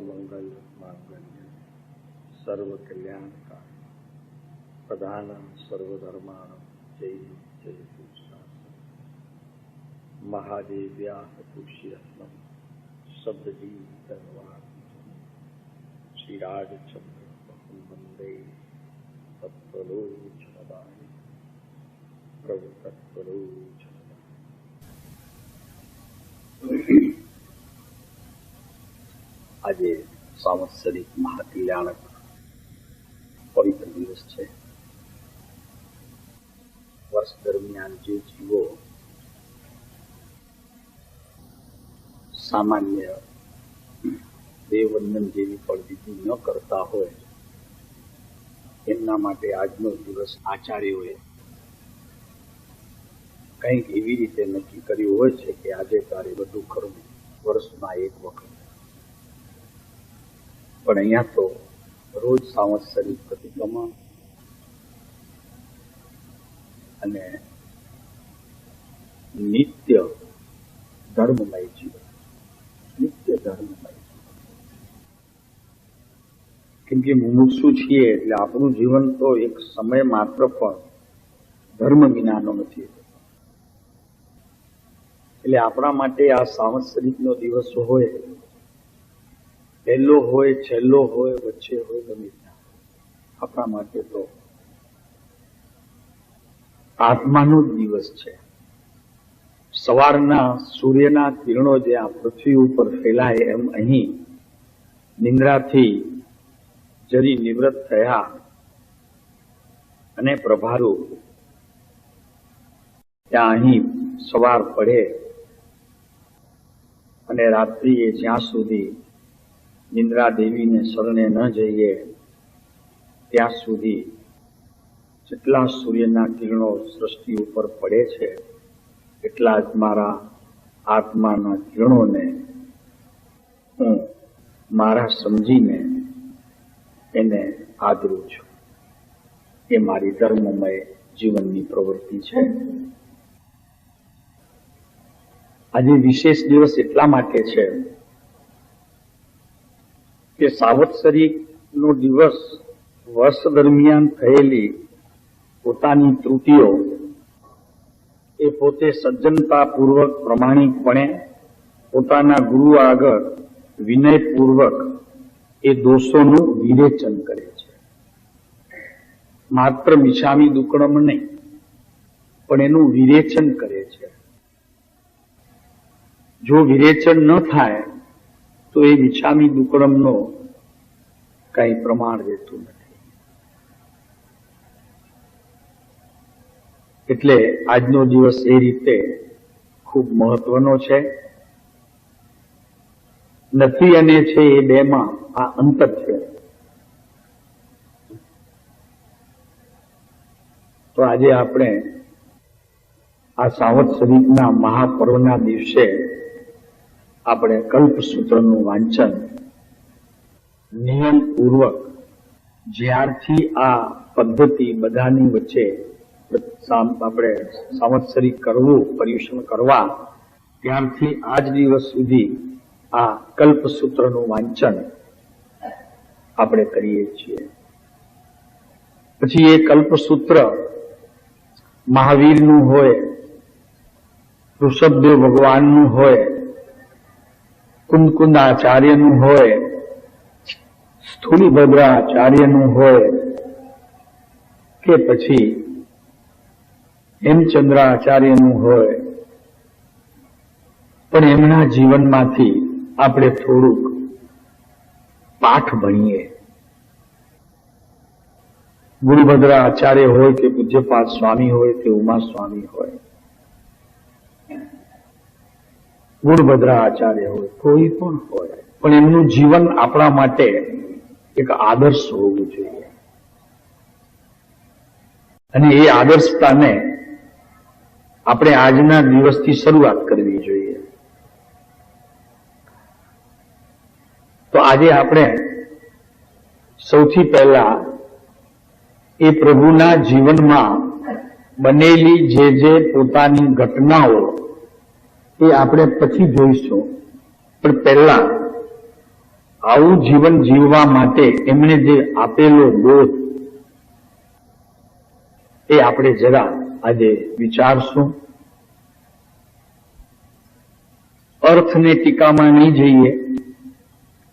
સર્વમંગલ માંગલ્ય સર્વ કલ્યાણકાર પ્રધાન સર્વધર્માણ જય જય મહાદેવ્યા પુષ્યસ્મ શબ્દજી ધન્યવાદ શ્રીરાજચંદ્ર વંદે તત્વલોચનદાય પ્રભુ તત્વલોચનદાય। આજે સાવત્સરિક મહાકલ્યાણક પવિત્ર દિવસ છે। વર્ષ દરમિયાન જે જીવો સામાન્ય દેવવંદન જેવી ફળવિધિ ન કરતા હોય એમના માટે આજનો દિવસ આચાર્યોએ કંઈક એવી રીતે નક્કી કર્યું હોય છે કે આજે તારે બધું કરવું વર્ષમાં એક વખત, પણ અહીંયા તો રોજ સાવત્સરિક પ્રતિક્રમણ અને નિત્ય ધર્મમય જીવન, નિત્ય ધર્મમય જીવન, કેમ કે મુમુક્ષુ છીએ એટલે આપણું જીવન તો એક સમય માત્ર પણ ધર્મ વિનાનો નથી, એટલે આપણા માટે આ સાવત્સરિકનો દિવસ હોય, પહેલો હોય, છેલ્લો હોય, વચ્ચે હોય, ગમે ત્યાં આપણા માટે તો આત્માનો જ દિવસ છે। સવારના સૂર્યના કિરણો જે આ પૃથ્વી ઉપર ફેલાય એમ અહીં નિંદ્રાથી જરી નિવૃત્ત થયા અને પ્રભારું ત્યાં અહીં સવાર પડે અને રાત્રિએ જ્યાં સુધી નિંદ્રા દેવીને શરણે ન જઈએ ત્યાં સુધી જેટલા સૂર્યના કિરણો સૃષ્ટિ ઉપર પડે છે એટલા જ મારા આત્માના કિરણોને હું મારા સમજીને એને આદરું છું। એ મારી ધર્મમય જીવનની પ્રવૃત્તિ છે। આજે વિશેષ દિવસ એટલા માટે છે કે સાવત્સરિકનો દિવસ વર્ષ દરમિયાન થયેલી પોતાની ત્રુટિઓ એ પોતે સજ્જનતાપૂર્વક પ્રમાણિકપણે પોતાના ગુરુ આગળ વિનયપૂર્વક એ દોષોનું વિરેચન કરે છે। માત્ર મિચ્છામિ દુક્કડમ નહીં, પણ એનું વિરેચન કરે છે। જો વિરેચન ન થાય તો એ મિચ્છામિ દુક્કડમનો કઈ પ્રમાણ રહેતું નથી। એટલે આજનો દિવસ એ રીતે ખૂબ મહત્વનો છે। નથી અને છે એ બેમાં આ અંતર છે। તો આજે આપણે આ સાવત્સરિકના મહાપર્વના દિવસે આપણે કલ્પસૂત્રનું વાંચન નિયમપૂર્વક જ્યારથી આ પદ્ધતિ બધાની વચ્ચે આપણે સાવત્સરિક કરવું, પર્યુષણ કરવા ત્યારથી આજ દિવસ સુધી આ કલ્પસૂત્રનું વાંચન આપણે કરીએ છીએ। પછી એ કલ્પસૂત્ર મહાવીરનું હોય, ઋષભદેવ ભગવાનનું હોય, કુંદકુંદાચાર્યનું હોય, સ્થૂળીભદ્રાચાર્યનું હોય કે પછી હેમચંદ્રાચાર્યનું હોય, પણ એમના જીવનમાંથી આપણે થોડુંક પાઠ ભણીએ। ગુરુભદ્રાચાર્ય હોય કે પૂજ્યપાદ સ્વામી હોય કે ઉમા સ્વામી હોય, ગુરુભદ્રાચાર્ય હોય, કોઈ પણ હોય, પણ એમનું જીવન આપણા માટે એક આદર્શ હોવું જોઈએ અને એ આદર્શતાને આપણે આજના દિવસથી શરૂઆત કરવી જોઈએ। તો આજે આપણે સૌથી પહેલા એ પ્રભુના જીવનમાં બનેલી જે પોતાની ઘટનાઓ એ આપણે પછી જોઈશું, પણ પહેલા આવું જીવન જીવવા માટે એમણે જે આપેલો બોધ એ આપણે જરા આજે વિચારશું. અર્થને ટીકામાં નહીં જઈએ,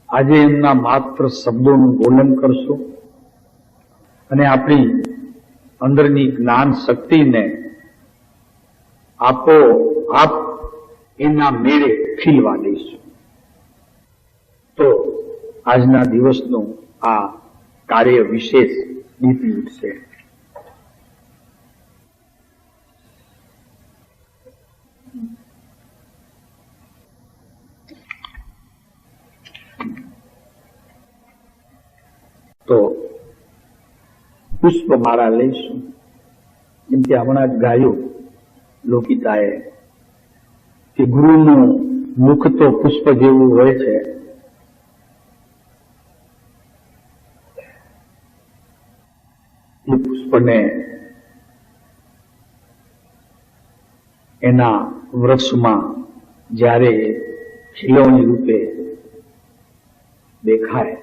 આજે એમના માત્ર શબ્દોનું બોલન કરશું અને આપણી અંદરની જ્ઞાન શક્તિને આપોઆપ એના મેળે ખીલવા દઈશું. તો આજના દિવસનું આ કાર્ય વિશેષ દીપી ઉઠશે. તો પુષ્પમાળા લઈશું. જેમ કે હમણાં જ ગાયું લોકિતાએ કે ગુરુનું મુખ તો પુષ્પ જેવું હોય છે. એ પુષ્પને એના વૃક્ષમાં જ્યારે ખીલવણી રૂપે દેખાય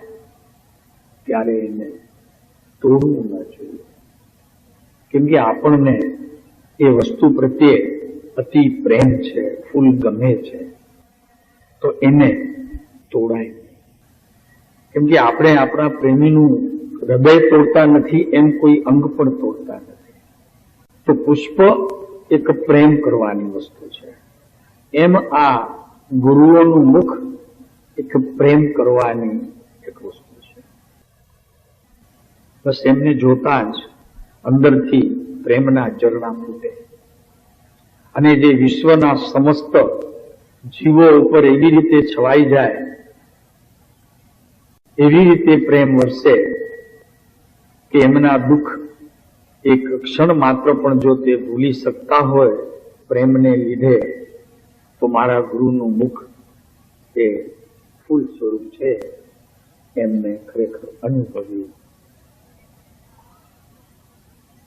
ત્યારે એને તોડવું ન જોઈએ. કેમ કે આપણને એ વસ્તુ પ્રત્યે અતિ પ્રેમ છે, ફૂલ ગમે છે, તો એને તોડાય નહીં. કેમ કે આપણે આપણા પ્રેમીનું હૃદય તોડતા નથી, એમ કોઈ અંગ પણ તોડતા નથી. તો પુષ્પ એક પ્રેમ કરવાની વસ્તુ છે, એમ આ ગુરુઓનું મુખ એક પ્રેમ કરવાની એક વસ્તુ છે. બસ એમને જોતા જ અંદરથી પ્રેમના ઝરણા ફૂટે અને જે વિશ્વના સમસ્ત જીવો ઉપર એવી રીતે છવાઈ જાય, એવી રીતે પ્રેમ વરસે કે એમના દુઃખ એક ક્ષણ માત્ર પણ જો તે ભૂલી શકતા હોય પ્રેમને લીધે, તો મારા ગુરુનું મુખ એ ફૂલ સ્વરૂપ છે એમને ખરેખર અનુભવ્યું.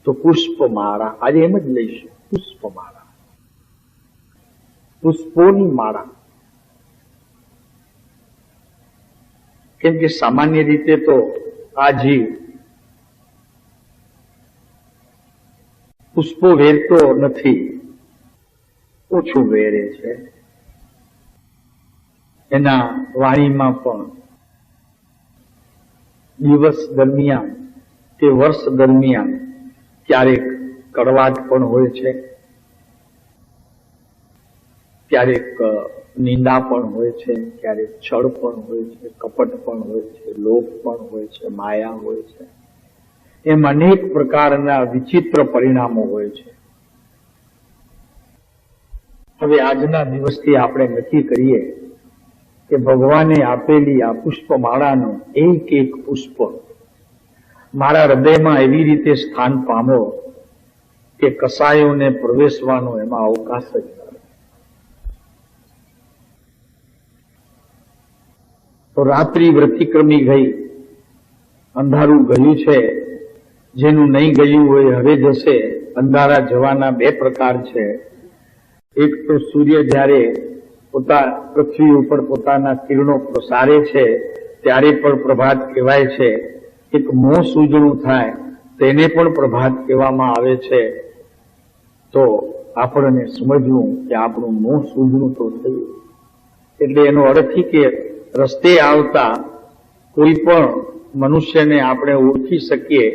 તો પુષ્પમાળા આજે એમ જ લઈશું. પુષ્પમાળા, પુષ્પોની માળા. કેમ કે સામાન્ય રીતે તો આ જીવ પુષ્પો વેરતો નથી, ઓછું વેરે છે. એના વાણીમાં પણ દિવસ દરમિયાન કે વર્ષ દરમિયાન ક્યારેક કડવાટ પણ હોય છે, ક્યારેક નિંદા પણ હોય છે, ક્યારેક છળ પણ હોય છે, કપટ પણ હોય છે, લોભ પણ હોય છે, માયા હોય છે. એમ અનેક પ્રકારના વિચિત્ર પરિણામો હોય છે. હવે આજના દિવસથી આપણે નક્કી કરીએ કે ભગવાને આપેલી આ પુષ્પમાળાનું એક એક પુષ્પ મારા હૃદયમાં એવી રીતે સ્થાન પામો કે કસાયોને પ્રવેશવાનો એમાં અવકાશ જ નથી. તો રાત્રિ વ્યતિક્રમી ગઈ, અંધારું ગયું છે. જેનું નહીં ગયું હોય હવે જશે. અંધારા જવાના બે પ્રકાર છે. એક તો સૂર્ય જ્યારે પૃથ્વી ઉપર પોતાના કિરણો પ્રસારે છે ત્યારે પણ પ્રભાત કહેવાય છે. એક મોં સૂજણું થાય તેને પણ પ્રભાત કહેવામાં આવે છે. તો આપણને સમજવું કે આપણું મોં સૂજણું તો થયું. એટલે એનો અર્થ કે રસ્તે આવતા કોઈ પણ મનુષ્યને આપણે ઓળખી શકીએ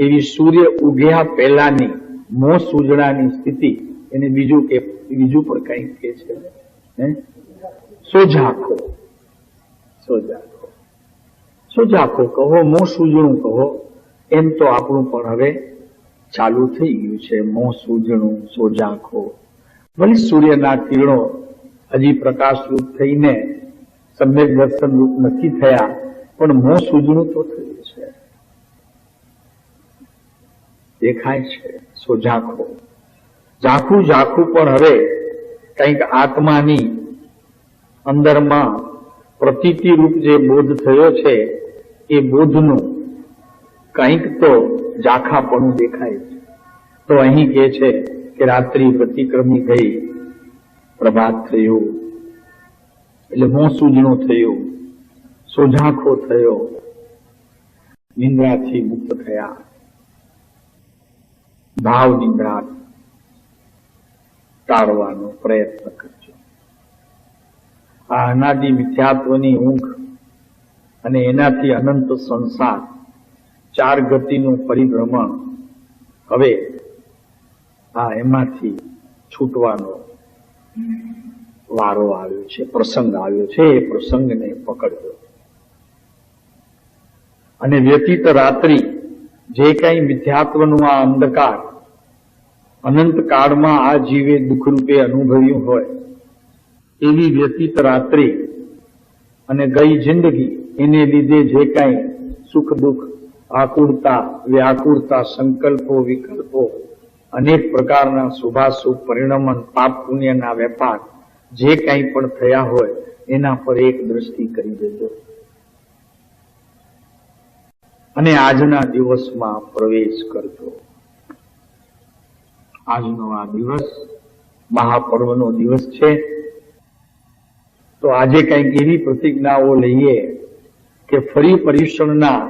એવી સૂર્ય ઉગ્યા પહેલાની મોં સૂજણાની સ્થિતિ, એને બીજું પણ કંઈક કહે છે, સોજાખો. સોજાખો, સોજાખો કહો, મોં સૂજણું કહો, એમ તો આપણું પણ હવે ચાલુ થઈ ગયું છે. મોં સૂજણું, સોજાખો. ભલે સૂર્યના કિરણો હજી પ્રકાશરૂપ થઈને સમ્યક દર્શન રૂપ નથી થયા, પણ મોં સૂજણું તો થયું છે, દેખાય છે. સોજાખો, ઝાખું ઝાખું પણ હવે કંઈક આત્માની અંદરમાં પ્રતીતિ રૂપ જે બોધ થયો છે એ બોધનું કંઈક તો ઝાખાપણું દેખાય છે. તો અહીં કહે છે કે રાત્રિ વ્યતિક્રમી ગઈ, પ્રભાત થયું, એટલે મોં સૂજણું થયું. સોજાખો થયો, નિંદ્રાથી મુક્ત થયા, ભાવ નિંદ્રા ટાળવાનો પ્રયત્ન કરજો. આ અનાદિ મિથ્યાત્વની ઊંઘ અને એનાથી અનંત સંસાર, ચાર ગતિનું પરિભ્રમણ, હવે એમાંથી છૂટવાનો વારો આવ્યો છે, પ્રસંગ આવ્યો છે. એ પ્રસંગને પકડજો. અને વ્યતીત રાત્રિ, જે કઈ મિથ્યાત્વનું આ અંધકાર અનંત કાળમાં આ જીવે દુઃખરૂપે અનુભવ્યું હોય, એવી વ્યતીત રાત્રિ અને ગઈ જિંદગી, એને લીધે જે કઈ સુખ દુઃખ, આકુળતા વ્યાકુળતા, સંકલ્પો વિકલ્પો, અનેક પ્રકારના શુભાશુભ પરિણમન, પાપ પુણ્યના વેપાર જે કંઈ પણ થયા હોય એના પર એક દ્રષ્ટિ કરી દેજો. અને આજના દિવસમાં પ્રવેશ કરજો. આજનો આ દિવસ મહાપર્વનો દિવસ છે. તો આજે કંઈક એવી પ્રતિજ્ઞાઓ લઈએ કે ફરી પર્યુષણના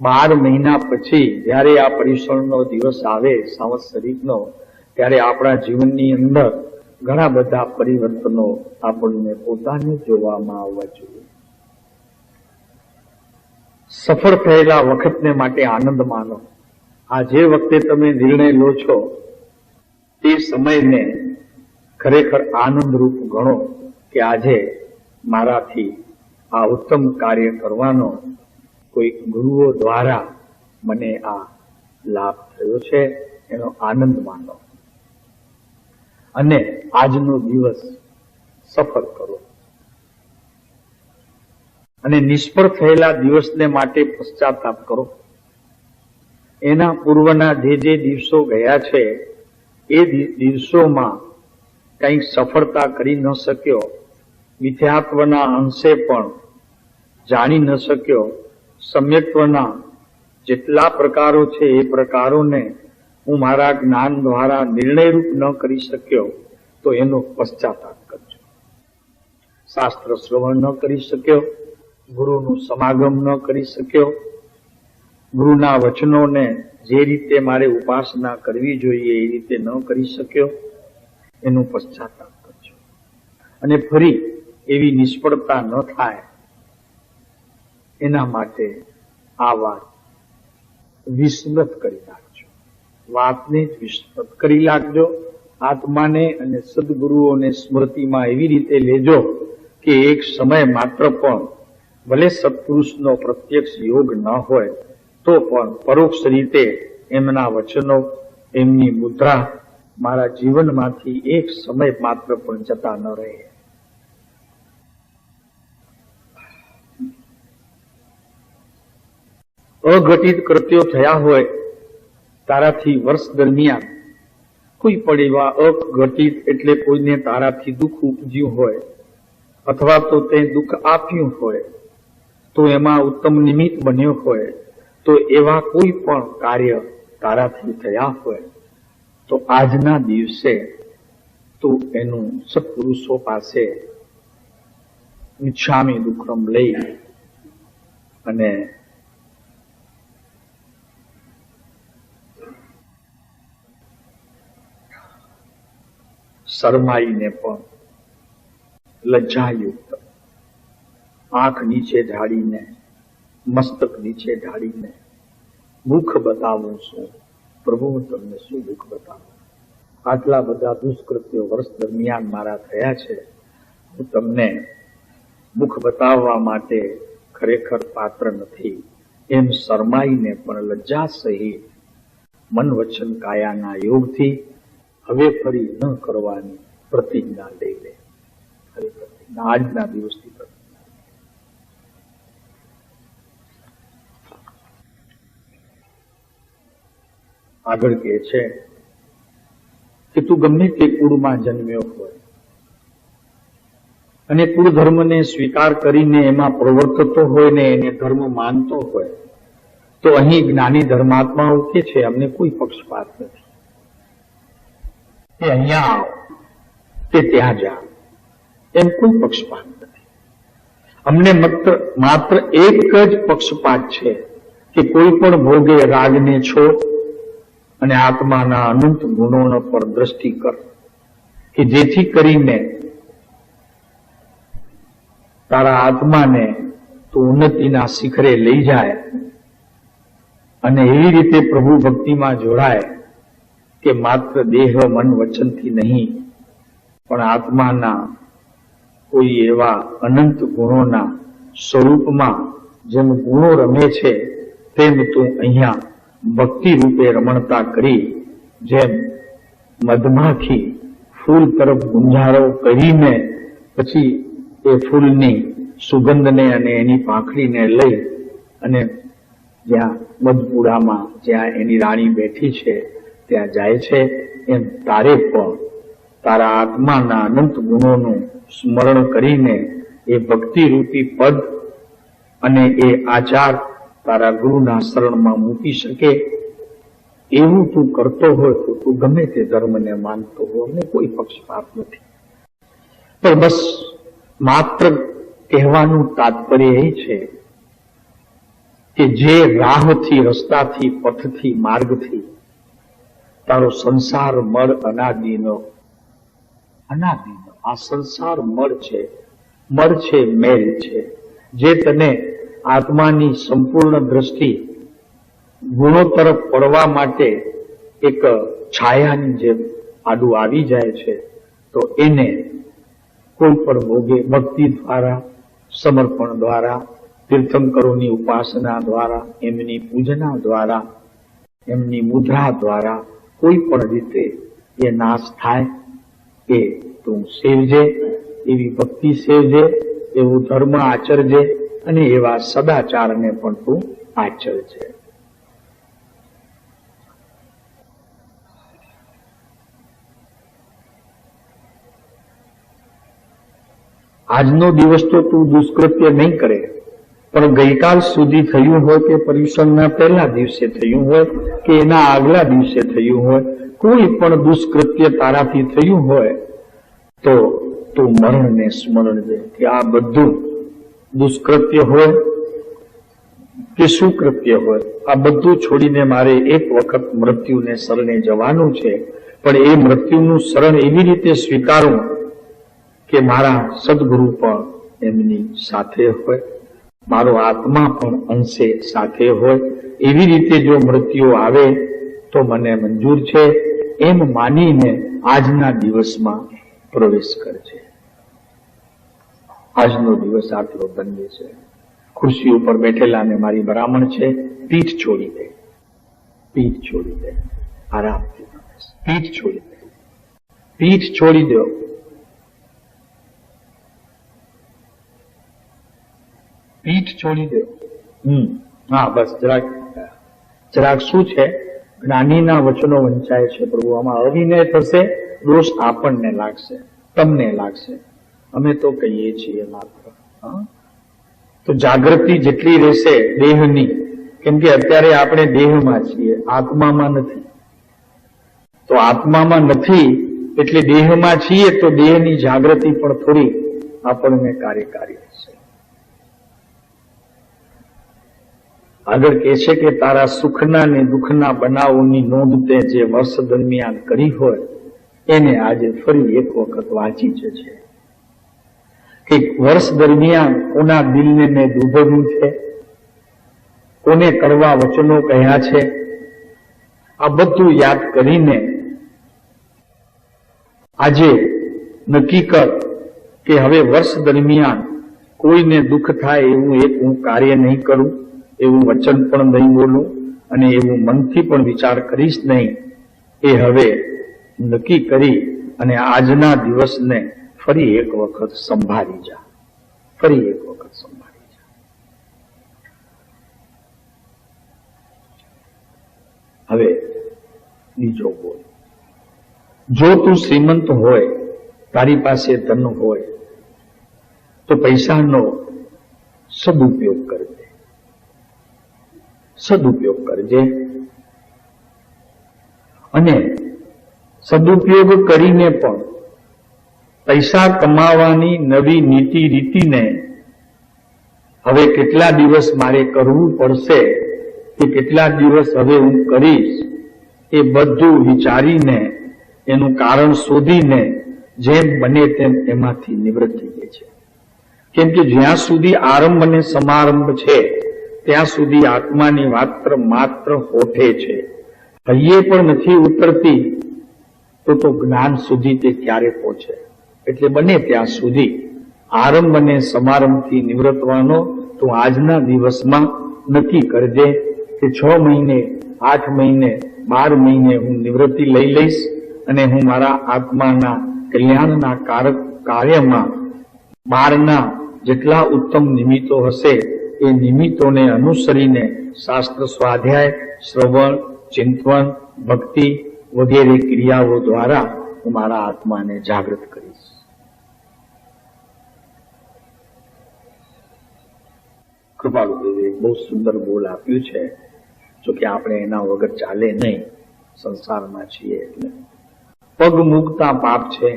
12 મહિના પછી જયારે આ પર્યુષણનો દિવસ આવે, સંવત્સરિકનો, ત્યારે આપણા જીવનની અંદર ઘણા બધા પરિવર્તનો આપણને પોતાને જોવામાં આવવા જોઈએ. સફળ થયેલા વખતને માટે આનંદ માનો. આ જે વખતે તમે નિર્ણય લો છો તે સમયને ખરેખર આનંદરૂપ ગણો કે આજે મારાથી આ ઉત્તમ કાર્ય કરવાનો કોઈ ગુરુઓ દ્વારા મને આ લાભ થયો છે, એનો આનંદ માનો અને આજનો દિવસ સફળ કરો. અને નિષ્ફળ થયેલા દિવસને માટે પશ્ચાતાપ કરો. એના પૂર્વના જે દિવસો ગયા છે એ દિવસોમાં કંઈક સફળતા કરી ન શક્યો, મિથ્યાત્વના અંશે પણ જાણી ન શક્યો, સમ્યક્ત્વના જેટલા પ્રકારો છે એ પ્રકારોને હું મારા જ્ઞાન દ્વારા નિર્ણયરૂપ ન કરી શક્યો, તો એનો પશ્ચાતાપ કરજો. શાસ્ત્ર શ્રવણ ન કરી શક્યો, ગુરુનું સમાગમ ન કરી શક્યો, ગુરુના વચનોને જે રીતે મારે ઉપાસના કરવી જોઈએ એ રીતે ન કરી શક્યો, એનું પશ્ચાતાપ કરજો. અને ફરી એવી નિષ્ફળતા ન થાય એના માટે આ વાત વિસ્મૃત કરી નાખજો. વાતને જ વિસ્મૃત કરી નાખજો. આત્માને અને સદગુરુઓને સ્મૃતિમાં એવી રીતે લેજો કે એક સમય માત્ર પણ ભલે સત્પુરુષનો પ્રત્યક્ષ યોગ ન હોય તો પણ પરોક્ષ રીતે એમના વચનો, એમની મુદ્રા મારા જીવનમાંથી એક સમય માત્ર પણ જતા ન રહે. અઘટિત કૃત્યો થયા હોય તારાથી વર્ષ દરમિયાન, કોઈ પણ એવા અઘટિત એટલે કોઈને તારાથી દુઃખ ઉપજ્યું હોય અથવા તો તે દુઃખ આપ્યું હોય, તો એમાં ઉત્તમ નિમિત્ત બન્યો હોય, તો એવા કોઈ પણ કાર્ય તારાથી થયા હોય તો આજના દિવસે તો એનું સત્પુરુષો પાસે મિચ્છામી દુક્કડમ લઈ અને શરમાઈને પણ લજ્જાયુક્ત આંખ નીચે ઢાળીને, મસ્તક નીચે ઢાળીને મુખ બતાવું છું, પ્રભુ હું તમને શું દુઃખ બતાવું? આટલા બધા દુષ્કૃત્યો વર્ષ દરમિયાન મારા થયા છે, હું તમને મુખ બતાવવા માટે ખરેખર પાત્ર નથી, એમ શરમાઈને પણ લજ્જા સહિત મન વચન કાયાના યોગથી હવે ફરી ન કરવાની પ્રતિજ્ઞા લઈ લે. હવે પ્રતિજ્ઞા આજના દિવસથી પ્રતિજ્ઞા. આગળ કહે છે કે તું ગમે તે કુળમાં જન્મ્યો હોય અને કુળ ધર્મને સ્વીકાર કરીને એમાં પ્રવર્તતો હોય ને એને ધર્મ માનતો હોય, તો અહીં જ્ઞાની ધર્માત્માઓ કે છે અમને કોઈ પક્ષપાત નથી. એ અહીંયા આવો, તે ત્યાં જાઓ, એમ કોઈ પક્ષપાત નથી. અમને માત્ર એક જ પક્ષપાત છે કે કોઈ પણ ભોગે રાગને છોડ અને આત્માના અનંત ગુણોનો પર દ્રષ્ટિ કર, કે જેથી કરીને તારા આત્માને તો ઉન્નતિના શિખરે લઈ જાય અને એવી રીતે પ્રભુ ભક્તિમાં જોડાય કે માત્ર દેહ મન વચનથી નહીં પણ આત્માના કોઈ એવા અનંત ગુણોના સ્વરૂપમાં જેમ ગુણો રમે છે તેમ તું અહીંયા ભક્તિ રૂપે રમણતા કરી જેમ મધમાખી ફૂલ તરફ ગુંજારો કરીને પછી એ ફૂલની સુગંધને અને એની પાંખડીને લઈ અને જ્યાં મધપુડામાં જ્યાં એની રાણી બેઠી છે ત્યાં જાય છે, એમ તારે પણ તારા આત્માના અનંત ગુણોનું સ્મરણ કરીને એ ભક્તિરૂપી પદ અને એ આચાર તારા ગુરુના શરણમાં મૂકી શકે એવું તું કરતો હોય તો તું ગમે તે ધર્મને માનતો હોય, અમને કોઈ પક્ષપાત નથી. પણ બસ માત્ર કહેવાનું તાત્પર્ય એ છે કે જે રાહથી, રસ્તાથી, પથથી, માર્ગથી તારો સંસાર મળ અનાદિનો આ સંસાર મળ છે, મેલ છે, જે તને આત્માની સંપૂર્ણ દ્રષ્ટિ ગુણો તરફ પડવા માટે એક છાયાની જેમ આડું આવી જાય છે, તો એને કોઈ પણ ભોગે ભક્તિ દ્વારા, સમર્પણ દ્વારા, તીર્થંકરોની ઉપાસના દ્વારા, એમની પૂજના દ્વારા, એમની મુદ્રા દ્વારા કોઈ પણ રીતે એ નાશ થાય એ તું સેવજે, એવી ભક્તિ સેવજે, એવું ધર્મ આચરજે અને એવા સદાચારને પણ તું આચરજે. આજનો દિવસ તો તું દુષ્કૃત્ય નહીં કરે, પણ ગઈકાલ સુધી થયું હોય કે પર્યુષણના પહેલા દિવસે થયું હોય કે એના આગલા દિવસે થયું હોય, કોઈ પણ દુષ્કૃત્ય તારાથી થયું હોય તો તું મરણને સ્મરણ દે કે આ બધું દુષ્કૃત્ય હોય કે સુકૃત્ય હોય, આ બધું છોડીને મારે એક વખત મૃત્યુને શરણે જવાનું છે, પણ એ મૃત્યુનું શરણ એવી રીતે સ્વીકારું કે મારા સદગુરુ પણ એમની સાથે હોય, મારો આત્મા પણ અંશે સાથે હોય, એવી રીતે જો મૃત્યુ આવે તો મને મંજૂર છે, એમ માનીને આજના દિવસમાં પ્રવેશ કરજે. આજનો દિવસ આટલો ધન્ય છે. ખુરશી ઉપર બેઠેલાને મારી ભલામણ છે, પીઠ છોડી દે, પીઠ છોડી દે, આરામથી પીઠ છોડી દે, પીઠ છોડી દો. પીઠ છોડી દો. હા, બસ જરાક શું છે, જ્ઞાનીના વચનો વંચાય છે પ્રભુ, આમાં અવિનય થશે, દોષ આપણને લાગશે, તમને લાગશે, અમે તો કહીએ છીએ માત્ર. તો જાગૃતિ જેટલી રહેશે દેહની, કેમ કે અત્યારે આપણે દેહમાં છીએ, આત્મામાં નથી. તો આત્મામાં નથી એટલે દેહમાં છીએ, તો દેહની જાગૃતિ પણ થોડી આપણને કાર્યકારી હશે. આગળ કહે છે કે તારા સુખના ને દુઃખના બનાવોની નોંધ તે જે વર્ષ દરમિયાન કરી હોય એને આજે ફરી એક વખત વાંચી જશે. કે વર્ષ દરમિયાન કોના દિલને મેં દુભવ્યું છે, કોને કરવા વચનો કહ્યા છે, આ બધું યાદ કરીને આજે નક્કી કર કે હવે વર્ષ દરમિયાન કોઈને દુઃખ થાય એવું એક હું કાર્ય નહીં કરું, એવું વચન પણ નહીં બોલું અને એવું મનથી પણ વિચાર કરીશ નહીં. એ હવે નક્કી કરી અને આજના દિવસને ફરી એક વખત સંભાળી જા, ફરી એક વખત સંભાળી જા. હવે બીજો બોલ. જો તું શ્રીમંત હોય, તારી પાસે ધન હોય, તો પૈસાનો સદુપયોગ કરજે, સદુપયોગ કરજે. અને સદુપયોગ કરીને પણ પૈસા કમાવાની નવી નીતિ રીતિને હવે કેટલા દિવસ મારે કરવું પડશે કે કેટલા દિવસ હવે હું કરીશ, એ બધું વિચારીને એનું કારણ શોધીને જેમ બને તેમ એમાંથી નિવૃત્ત થઈ જાય છે. કેમ કે જ્યાં સુધી આરંભ અને સમારંભ છે ત્યાં સુધી આત્માની માત્ર હોઠે છે, હૈયે પણ નથી ઉતરતી, તો જ્ઞાન સુધી તે ક્યારે પહોંચે? એટલે બને ત્યાં સુધી આરંભ અને સમારંભથી નિવૃત્તવાનો તું આજના દિવસમાં નક્કી કરજે કે 6 મહિને, 8 મહિને, 12 મહિને હું નિવૃત્તિ લઈ લઈશ અને હું મારા આત્માના કલ્યાણના કાર્યમાં બહારના જેટલા ઉત્તમ નિમિત્તો હશે એ નિમિત્તોને અનુસરીને શાસ્ત્ર સ્વાધ્યાય, શ્રવણ, ચિંતન, ભક્તિ વગેરે ક્રિયાઓ દ્વારા હું મારા આત્માને જાગૃત કરીશ. કૃપાલુદેવે બહુ સુંદર બોલ આપ્યું છે, જો કે આપણે એના વગર ચાલે નહીં, સંસારમાં છીએ એટલે. પગ મૂકતા પાપ છે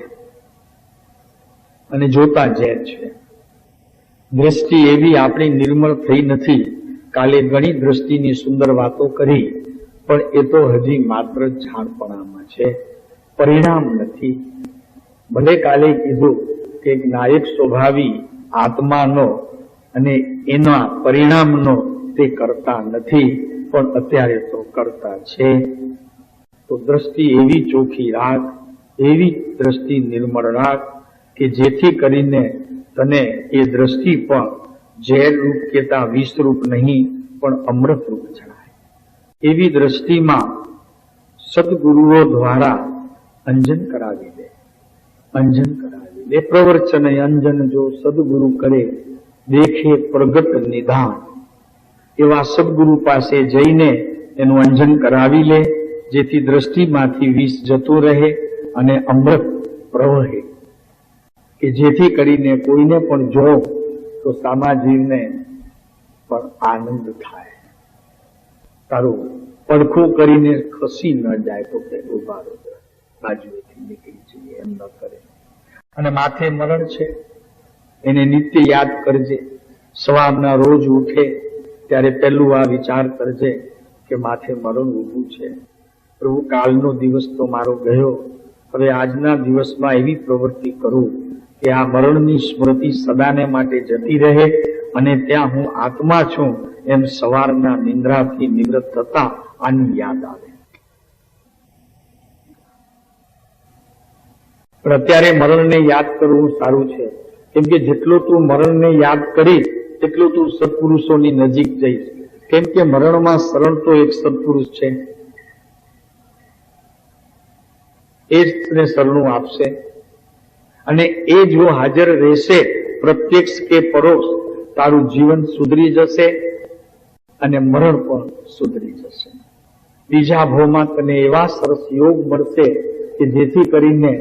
અને જોતા ઝેર છે. દ્રષ્ટિ એવી આપણી નિર્મળ થઈ નથી. કાલે ઘણી દ્રષ્ટિની સુંદર વાતો કરી, પણ એ તો હજી માત્ર જાણપણામાં છે, પરિણામ નથી. ભલે કાલે કીધું કે એક નાયક સ્વભાવી આત્માનો અને એના પરિણામનો તે કરતા નથી, પણ અત્યારે તો કરતા છે. તો દ્રષ્ટિ એવી ચોખ્ખી રાખ, એવી દ્રષ્ટિ નિર્મળ રાખ કે જેથી કરીને તને એ દ્રષ્ટિ પણ ઝેર રૂપ કેતા વિષ રૂપ નહીં પણ અમૃત રૂપ જણાય. એવી દ્રષ્ટિમાં સદગુરુઓ દ્વારા અંજન કરાવી દે, અંજન કરાવી દે. પ્રવચન અંજન જો સદગુરુ કરે, દેખે પ્રગટ નિધાન. એવા સદગુરુ પાસે જઈને એનું અંજન કરાવી લે, જેથી દ્રષ્ટિમાંથી વિષ જતું રહે અને અમૃત પ્રવહે, કે જેથી કરીને કોઈને પણ જો તો સામાજીવને પણ આનંદ થાય. તારું પડખું કરીને ખસી ન જાય તો કે ઉભા રહો, બાજુએથી નીકળી જઈએ, એમ ન કરે. અને માથે મરણ છે એને નિત્ય યાદ કરજે. સવારના રોજ ઉઠે ત્યારે પહેલું આ વિચાર કરજે કે માથે મરણ ઊભું છે. પ્રભુ, કાલનો દિવસ તો મારો ગયો, હવે આજના દિવસમાં એવી પ્રવૃત્તિ કરું કે આ મરણની સ્મૃતિ સદાને માટે જતી રહે અને ત્યાં હું આત્મા છું એમ સવારના નિંદ્રાથી નિવૃત્ત થતા આની યાદ આવે. પણ અત્યારે મરણને યાદ કરવું સારું છે, કેમ કે જેટલો તું મરણને યાદ કરીશ એટલું તું સત્પુરુષોની નજીક જઈશ. કેમ કે મરણમાં શરણ તો એક સત્પુરુષ છે, એ જ તને શરણું આપશે. અને એ જો હાજર રહેશે પ્રત્યક્ષ કે પરોક્ષ, તારું જીવન સુધરી જશે અને મરણ પણ સુધરી જશે. બીજા ભાવમાં તને એવા સરસ યોગ મળશે કે જેથી કરીને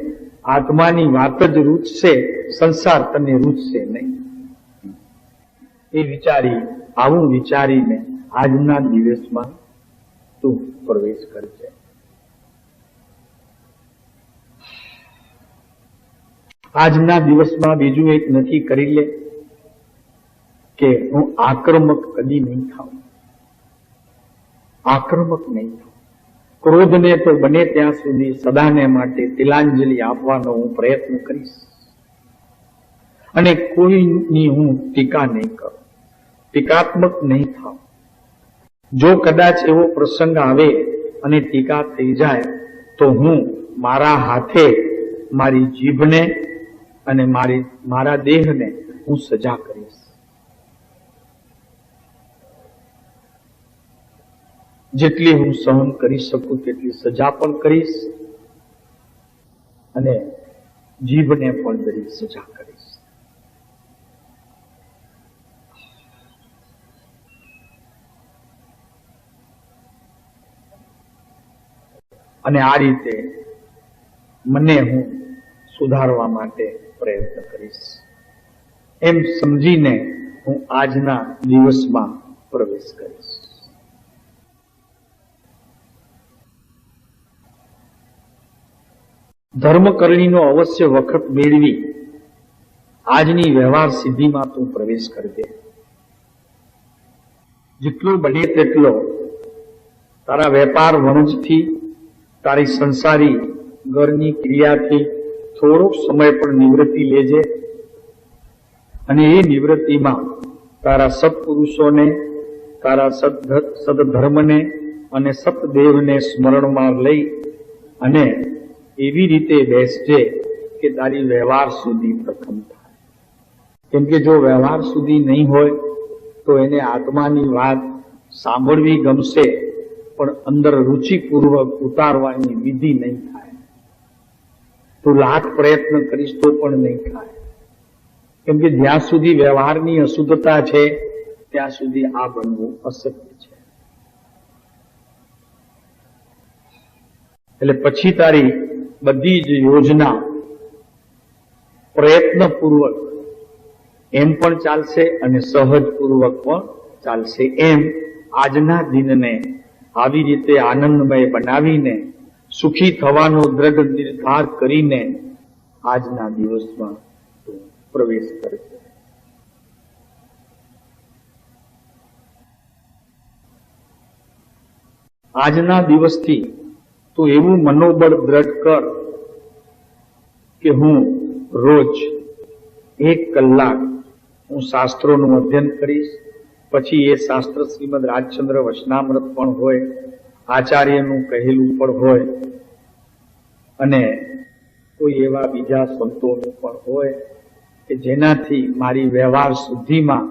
આત્માની વાત જ રૂચશે, સંસાર તને રૂચશે નહીં. એ વિચારી, આવું વિચારીને આજના દિવસમાં તું પ્રવેશ કરજે. આજના દિવસમાં બીજું એક નક્કી કરી લે કે હું આક્રમક કદી નહીં થાઉં, આક્રમક નહીં થાઉં. ક્રોધને તો બને ત્યાં સુધી સદાને માટે તિલાંજલિ આપવાનો હું પ્રયત્ન કરીશ અને કોઈની હું ટીકા નહીં કરું, ટીકાત્મક નહીં થાઉં. જો કદાચ એવો પ્રસંગ આવે અને ટીકા થઈ જાય તો હું મારા હાથે મારી જીભને અને મારા દેહને હું સજા કરીશ. જેટલી હું સહન કરી શકું તેટલી સજા પણ કરીશ અને જીભને પણ દરેક સજા કરીશ. અને આ રીતે મને હું સુધારવા માટે પ્રયત્ન કરીશ એમ સમજીને હું આજના દિવસમાં પ્રવેશ કરીશ. ધર્મકરણીનો અવશ્ય વખત મેળવી આજની વ્યવહાર સિદ્ધિમાં તું પ્રવેશ કરજે. જેટલો બને તેટલો તારા વેપાર વણજથી, તારી સંસારી ઘરની ક્રિયાથી થોડોક સમય પણ નિવૃત્તિ લેજે અને એ નિવૃત્તિમાં તારા સત્પુરુષોને, તારા સદધર્મને અને સતદેવને સ્મરણમાં લઈ અને એવી રીતે બેસજે કે તારી વ્યવહાર સુધી પ્રથમ થાય. કેમ કે જો વ્યવહાર સુધી નહીં હોય તો એને આત્માની વાત સાંભળવી ગમશે, પણ અંદર રુચિપૂર્વક ઉતારવાની વિધિ નહીં થાય. તું લાખ પ્રયત્ન કરીશ તો પણ નહીં થાય. કેમ કે જ્યાં સુધી વ્યવહારની અશુદ્ધતા છે ત્યાં સુધી આ બનવું અશક્ય છે. એટલે પછી તારી બધી જ યોજના પ્રયત્નપૂર્વક એમ પણ ચાલશે અને સહજપૂર્વક પણ ચાલશે. એમ આજના દિનને આવી રીતે આનંદમય બનાવીને, સુખી થવાનો દ્રઢ નિર્ધાર કરીને આજના દિવસમાં પ્રવેશ કરશે. આજના દિવસથી તો એવું મનોબળ દ્રઢ કર કે હું રોજ 1 કલાક હું શાસ્ત્રોનું અધ્યયન કરીશ. પછી એ શાસ્ત્ર શ્રીમદ રાજચંદ્ર વચનામૃત પણ હોય, આચાર્યનું કહેલું પણ હોય અને કોઈ એવા બીજા સંતોનું પણ હોય કે જેનાથી મારી વ્યવહાર શુદ્ધિમાં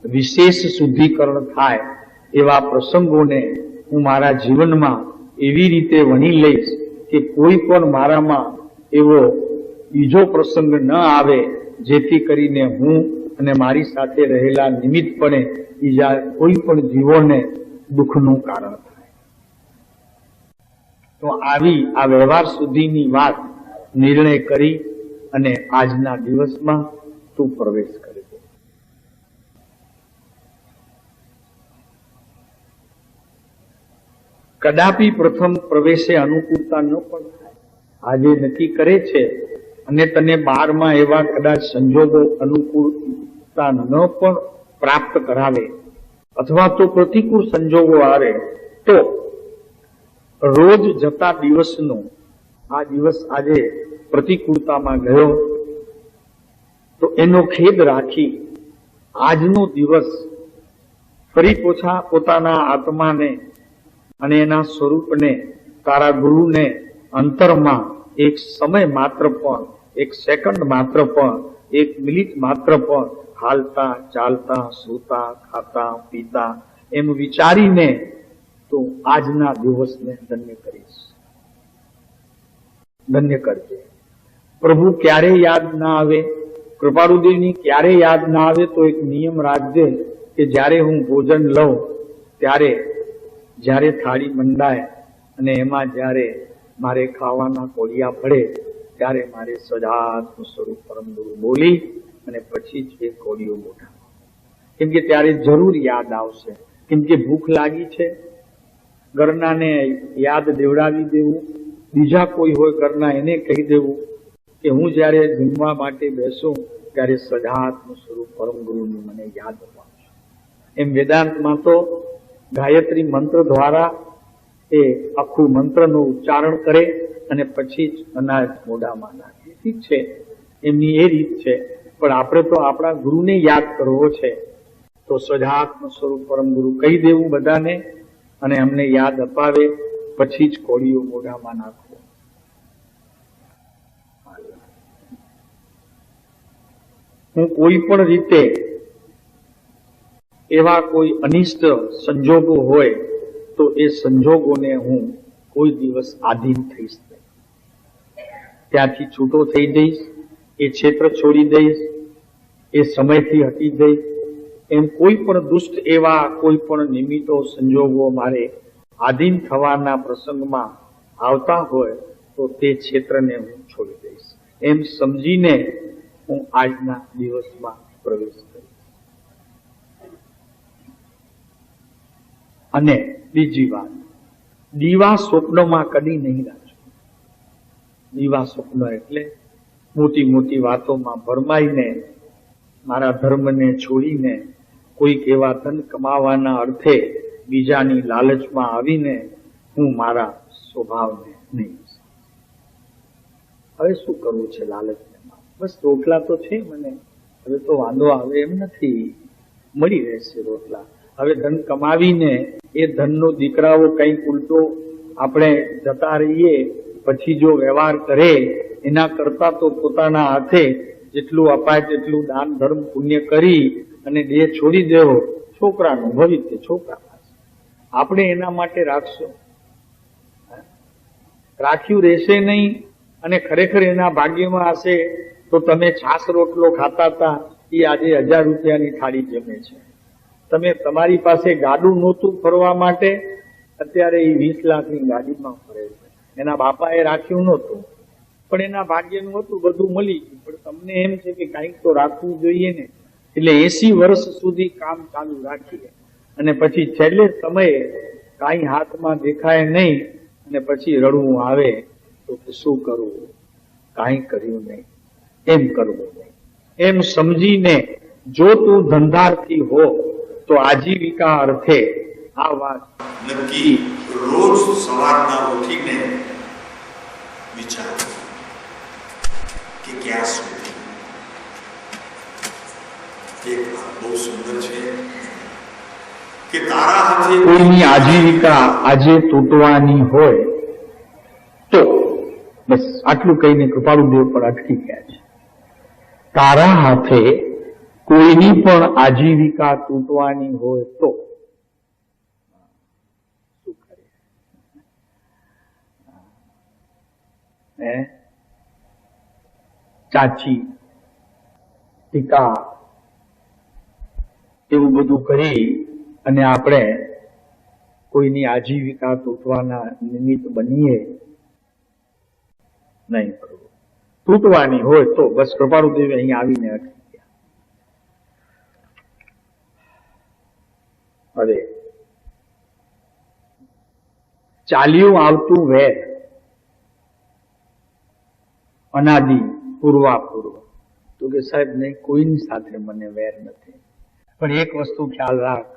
વિશેષ શુદ્ધિકરણ થાય. એવા પ્રસંગોને હું મારા જીવનમાં એવી રીતે વણી લઈશ કે કોઈ પણ મારામાં એવો બીજો પ્રસંગ ન આવે જેથી કરીને હું અને મારી સાથે રહેલા નિમિત્તપણે બીજા કોઈ પણ જીવોને દુઃખનું કારણ થાય. તો આવી આ વ્યવહાર સુધીની વાત નિર્ણય કરી અને આજના દિવસમાં તું પ્રવેશ કરી દે. કદાપી પ્રથમ પ્રવેશે અનુકૂળતા ન પણ થાય. આજે નક્કી કરે છે અને તને 12માં એવા કદાચ સંજોગો અનુકૂળતા ન પણ પ્રાપ્ત કરાવે અથવા તો પ્રતિકૂળ સંજોગો આવે તો રોજ જતા દિવસનો આ દિવસ આજે પ્રતિકૂળતામાં ગયો તો એનો ખેદ રાખી આજનો દિવસ ફરી પોતાના આત્માને અને એના સ્વરૂપને, તારા ગુરુને અંતરમાં એક સમય માત્ર પણ, 1 સેકન્ડ માત્ર પણ, 1 મિનિટ માત્ર પણ હાલતા, ચાલતા, સૂતા, ખાતા, પીતા એમ વિચારીને તો આજના દિવસને ધન્ય કરીશ. ધન્ય કરજે. પ્રભુ ક્યારે યાદ ના આવે, કૃપાળુદેવની ક્યારે યાદ ના આવે તો એક નિયમ રાખજે કે જ્યારે હું ભોજન લઉં ત્યારે, જ્યારે થાળી મંડાય અને એમાં જ્યારે મારે ખાવાના કોળિયા પડે ત્યારે મારે સજાતનું સ્વરૂપ પરમ ગુરુ બોલી અને પછી જ એ કોળિયો મોઢા. કેમ કે ત્યારે જરૂર યાદ આવશે. કેમ કે ભૂખ લાગી છે, ઘરનાને યાદ દેવડાવી દેવું, બીજા કોઈ હોય ઘરના એને કહી દેવું કે હું જ્યારે જમવા માટે બેસું ત્યારે સજાતનું સ્વરૂપ પરમ ગુરુનું મને યાદ અપાવશે. એમ વેદાંતમાં તો ગાયત્રી મંત્ર દ્વારા એ આખું મંત્રનું ઉચ્ચારણ કરે અને પછી જ અનાજ મોઢામાં નાખે. ઠીક છે, એમની એ રીત છે, પણ આપણે તો આપણા ગુરુને યાદ કરવો છે તો સજાત્મ સ્વરૂપ પરમ ગુરુ કહી દેવું બધાને અને અમને યાદ અપાવે પછી જ કોળીઓ મોઢામાં નાખવો. હું કોઈ પણ રીતે એવા કોઈ અનિષ્ટ સંજોગો હોય તો એ સંજોગોને હું કોઈ દિવસ આધીન થઈશ નહીં. ત્યાંથી છૂટો થઈ જઈશ, એ ક્ષેત્ર છોડી દઈશ, એ સમયથી હટી જઈશ. એમ કોઈ પણ દુષ્ટ એવા કોઈ પણ નિમિત્તો સંજોગો મારે આધીન થવાના પ્રસંગમાં આવતા હોય તો તે ક્ષેત્રને હું છોડી દઈશ. એમ સમજીને હું આજના દિવસમાં પ્રવેશ કરીશ. અને બીજી વાત, દીવા સ્વપ્નમાં કદી નહીં રાખજો. દીવા સ્વપ્ન એટલે મોટી મોટી વાતોમાં ભરમાઈને, મારા ધર્મને છોડીને કોઈક એવા ધન કમાવાના અર્થે બીજાની લાલચમાં આવીને હું મારા સ્વભાવને નહીં. હવે શું કરવું છે લાલચને? બસ રોટલા તો છે મને, હવે તો વાંધો આવે એમ નથી, મળી રહેશે રોટલા. હવે ધન કમાવીને એ ધનનો દીકરાઓ કંઈક ઉલટો આપણે જતા રહીએ પછી જો વ્યવહાર કરે એના કરતા તો પોતાના હાથે જેટલું અપાય તેટલું દાન ધર્મ પુણ્ય કરી અને દેહ છોડી દેવો. છોકરાનું ભવિષ્ય છોકરા પાસે આપણે એના માટે રાખશો, રાખ્યું રહેશે નહીં. અને ખરેખર એના ભાગ્યમાં હશે તો તમે છાસ રોટલો ખાતા હતા એ આજે 1000 રૂપિયાની થાળી જમે છે. તમે તમારી પાસે ગાડું નહોતું ફરવા માટે, અત્યારે એ 20 લાખની ગાડીમાં ફરે છે. એના બાપાએ રાખ્યું નહોતું પણ એના ભાગ્યનું હતું, બધું મળી ગયું. પણ તમને એમ છે કે કંઈક તો રાખવું જોઈએ ને, એટલે 80 વર્ષ સુધી કામ ચાલુ રાખીએ અને પછી છેલ્લે સમયે કાંઈ હાથમાં દેખાય નહીં અને પછી રડવું આવે તો શું કરવું? કાંઈ કર્યું નહીં, એમ કરવું નહીં. એમ સમજીને જો તું ધંધાર્થી હો તો આજીવિકા અર્થે આ વાત નક્કી રોજ સવારના ઉઠીને વિચાર કે ક્યાં સુધી. એક વાત બહુ સુંદર છે કે તારા હાથે કોઈની આજીવિકા આજે તૂટવાની હોય તો બસ આટલું કહીને કૃપાળુદેવ પર અટકી ગયા છે. તારા હાથે કોઈની પણ આજીવિકા તૂટવાની હોય તો શું કરે? ચાચી ટીકા એવું બધું કરી અને આપણે કોઈની આજીવિકા તૂટવાના નિમિત્ત બનીએ નહીં. કરવું તૂટવાની હોય તો બસ કૃપાળુદેવે અહીં આવીને અટકી ગયા. હવે ચાલ્યું આવતું વેર અનાદિ પૂર્વાપૂર્વ તો કે સાહેબ નહીં, કોઈની સાથે મને વેર નથી. પણ એક વસ્તુ ખ્યાલ રાખ,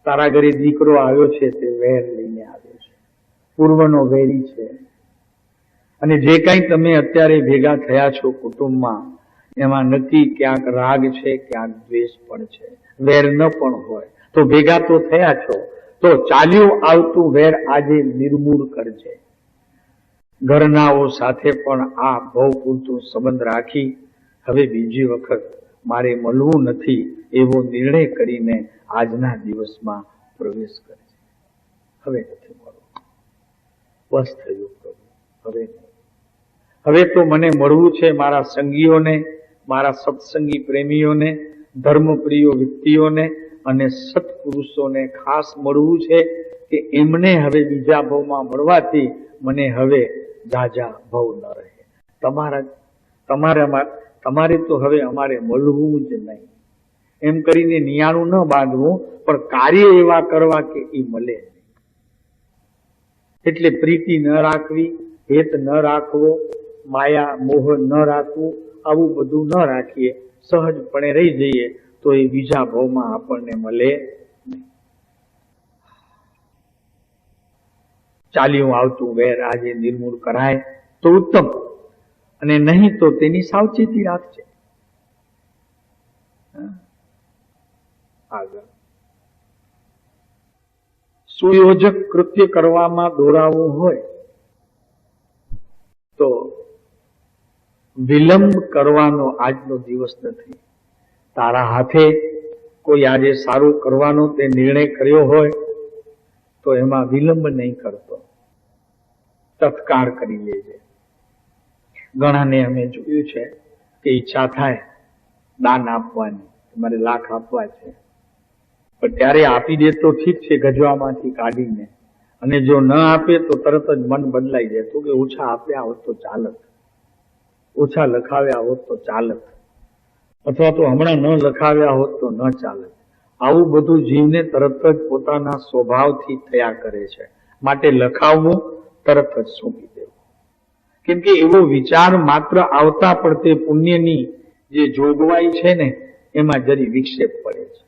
તારા ઘરે દીકરો આવ્યો છે તે વેર લઈને આવ્યો છે, પૂર્વનો વેરી છે. અને જે કંઈ તમે અત્યારે ભેગા થયા છો કુટુંબમાં એમાં નક્કી ક્યાંક રાગ છે, ક્યાંક દ્વેષ પણ છે. વેર ન પણ હોય તો ભેગા તો થયા છો, તો ચાલ્યું આવતું વેર આજે નિર્મૂળ કરજે. ઘરનાઓ સાથે પણ આ ભવ પૂરતું સંબંધ રાખી હવે બીજી વખત મારે મળવું નથી એવો નિર્ણય કરીને આજના દિવસમાં પ્રવેશ કરજે. હવે નથી મળવું, બસ થયું પ્રભુ, હવે હવે તો મને મળવું છે મારા સંગીઓને, મારા સત્સંગી પ્રેમીઓને, ધર્મપ્રિય વ્યક્તિઓને અને સત્પુરુષોને ખાસ મળવું છે કે એમને હવે બીજા ભાવમાં મળવાથી મને હવે જાજા ભાવ ન રહે. તમારે તો હવે અમારે મળવું જ નહીં એમ કરીને નિયાણું ન બાંધવું, પણ કાર્ય એવા કરવા કે એ મળે નહીં. એટલે પ્રીતિ ન રાખવી, હેત ન રાખવો, માયા મોહ ન રાખવું, આવું બધું ન રાખીએ, સહજપણે રહી જઈએ તો એ બીજા ભાવમાં આપણને મળે નહીં. ચાલ્યું આવતું વેર આજે નિર્મૂળ કરાય તો ઉત્તમ, અને નહીં તો તેની સાવચેતી રાખજે. આગળ સુયોજક કૃત્ય કરવામાં દોરાવવું હોય તો વિલંબ કરવાનો આજનો દિવસ નથી. તારા હાથે કોઈ આજે સારું કરવાનો તે નિર્ણય કર્યો હોય તો એમાં વિલંબ નહીં કરતો, તત્કાળ કરી લેજે. ઘણાને અમે જોયું છે કે ઈચ્છા થાય દાન આપવાની, મારે લાખ આપવા છે, પણ ત્યારે આપી દે તો ઠીક છે ગજવામાંથી કાઢીને, અને જો ન આપે તો તરત જ મન બદલાઈ જાય તો કે ઓછા આપ્યા હોત તો ચાલત, ઓછા લખાવ્યા હોત તો ચાલત, અથવા તો હમણાં ન લખાવ્યા હોત તો ન ચાલત. આવું બધું જીવને તરત જ પોતાના સ્વભાવથી થયા કરે છે. માટે લખાવવું, તરત જ સોંપી દેવું. કેમ કે એવો વિચાર માત્ર આવતા પણ તે પુણ્યની જે જોગવાઈ છે ને એમાં જરી વિક્ષેપ પડે છે,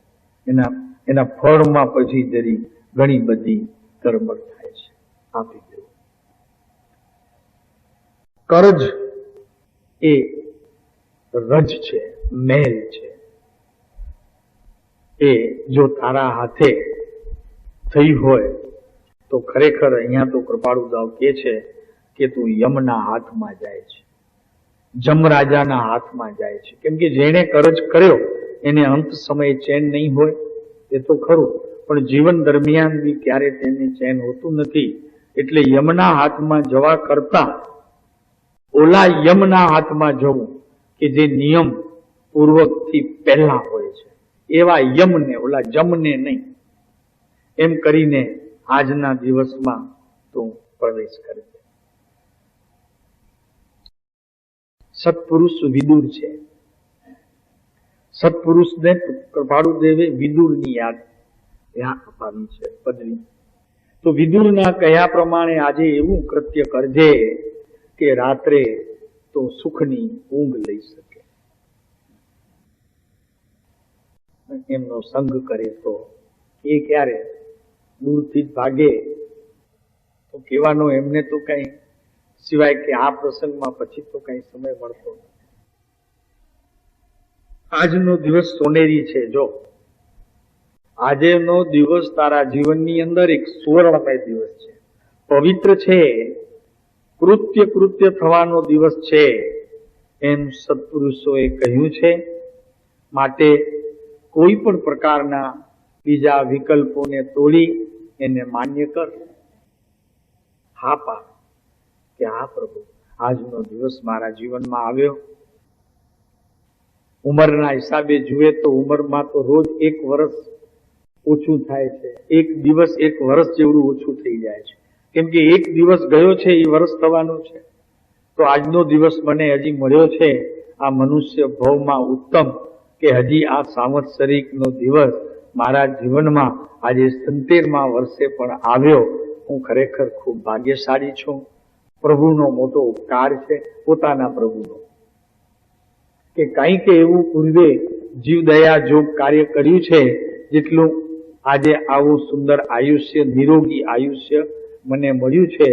એના ફળમાં પછી જરી ઘણી બધી ગરબડ થાય છે. આપી દેવું. કરજ એ રજ છે, મેલ છે. એ જો તારા હાથે થઈ હોય તો ખરેખર અહીંયા તો કૃપાળુ દાવ કે છે કે તું યમના હાથમાં જાય છે, જમરાજાના હાથમાં જાય છે. કેમ કે જેણે કરજ કર્યો એને અંત સમયે ચેન નહીં હોય એ તો ખરું, પણ જીવન દરમિયાન બી ક્યારે તેને ચેન હોતું નથી. એટલે યમના હાથમાં જવા કરતા ઓલા યમના હાથમાં જવું કે જે નિયમ પૂર્વકથી પહેલા હોય છે, એવા યમને, ઓલા જમને નહીં, એમ કરીને આજના દિવસમાં તું પ્રવેશ કરજે. સત્પુરુષ વિદુર છે. સત્પુરુષને કૃપાળુ દેવે વિદુરની યાદ અપાવી છે, પદવી. તો વિદુરના કહ્યા પ્રમાણે આજે એવું કૃત્ય કરજે કે રાત્રે તો સુખની ઊંઘ લઈ શકે. એમનો સંગ કરે તો એ ક્યારે દૂરથી જ ભાગે તો કહેવાનો એમને તો કઈ સિવાય કે આ પ્રસંગમાં પછી તો કઈ સમય મળતો નથી. આજનો દિવસ સોનેરી છે. જો આજનો દિવસ તારા જીવનની અંદર એક સુવર્ણમય દિવસ છે, પવિત્ર છે, કૃત્ય થવાનો દિવસ છે, એમ સત્પુરુષોએ કહ્યું છે. માટે કોઈ પણ પ્રકારના બીજા વિકલ્પોને તોડી એને માન્ય કર. હા પા કે હા પ્રભુ, આજનો દિવસ મારા જીવનમાં આવ્યો. ઉંમરના હિસાબે જુએ તો ઉંમરમાં તો રોજ 1 વર્ષ ઓછું થાય છે, એક દિવસ 1 વર્ષ જેવડું ઓછું થઈ જાય છે. કેમ કે એક દિવસ ગયો છે એ વર્ષ થવાનું છે. તો આજનો દિવસ મને હજી મળ્યો છે આ મનુષ્ય ભવમાં ઉત્તમ, કે હજી આ સાંવત્સરિકનો દિવસ મારા જીવનમાં આજે 70મા વર્ષે પણ આવ્યો. હું ખરેખર ખૂબ ભાગ્યશાળી છું. પ્રભુનો મોટો ઉપકાર છે, પોતાના પ્રભુનો, કે કંઈક એવું પૂર્વે જીવદયા જોગ કાર્ય કર્યું છે જેટલું આજે આવું સુંદર આયુષ્ય, નિરોગી આયુષ્ય મને મળ્યું છે.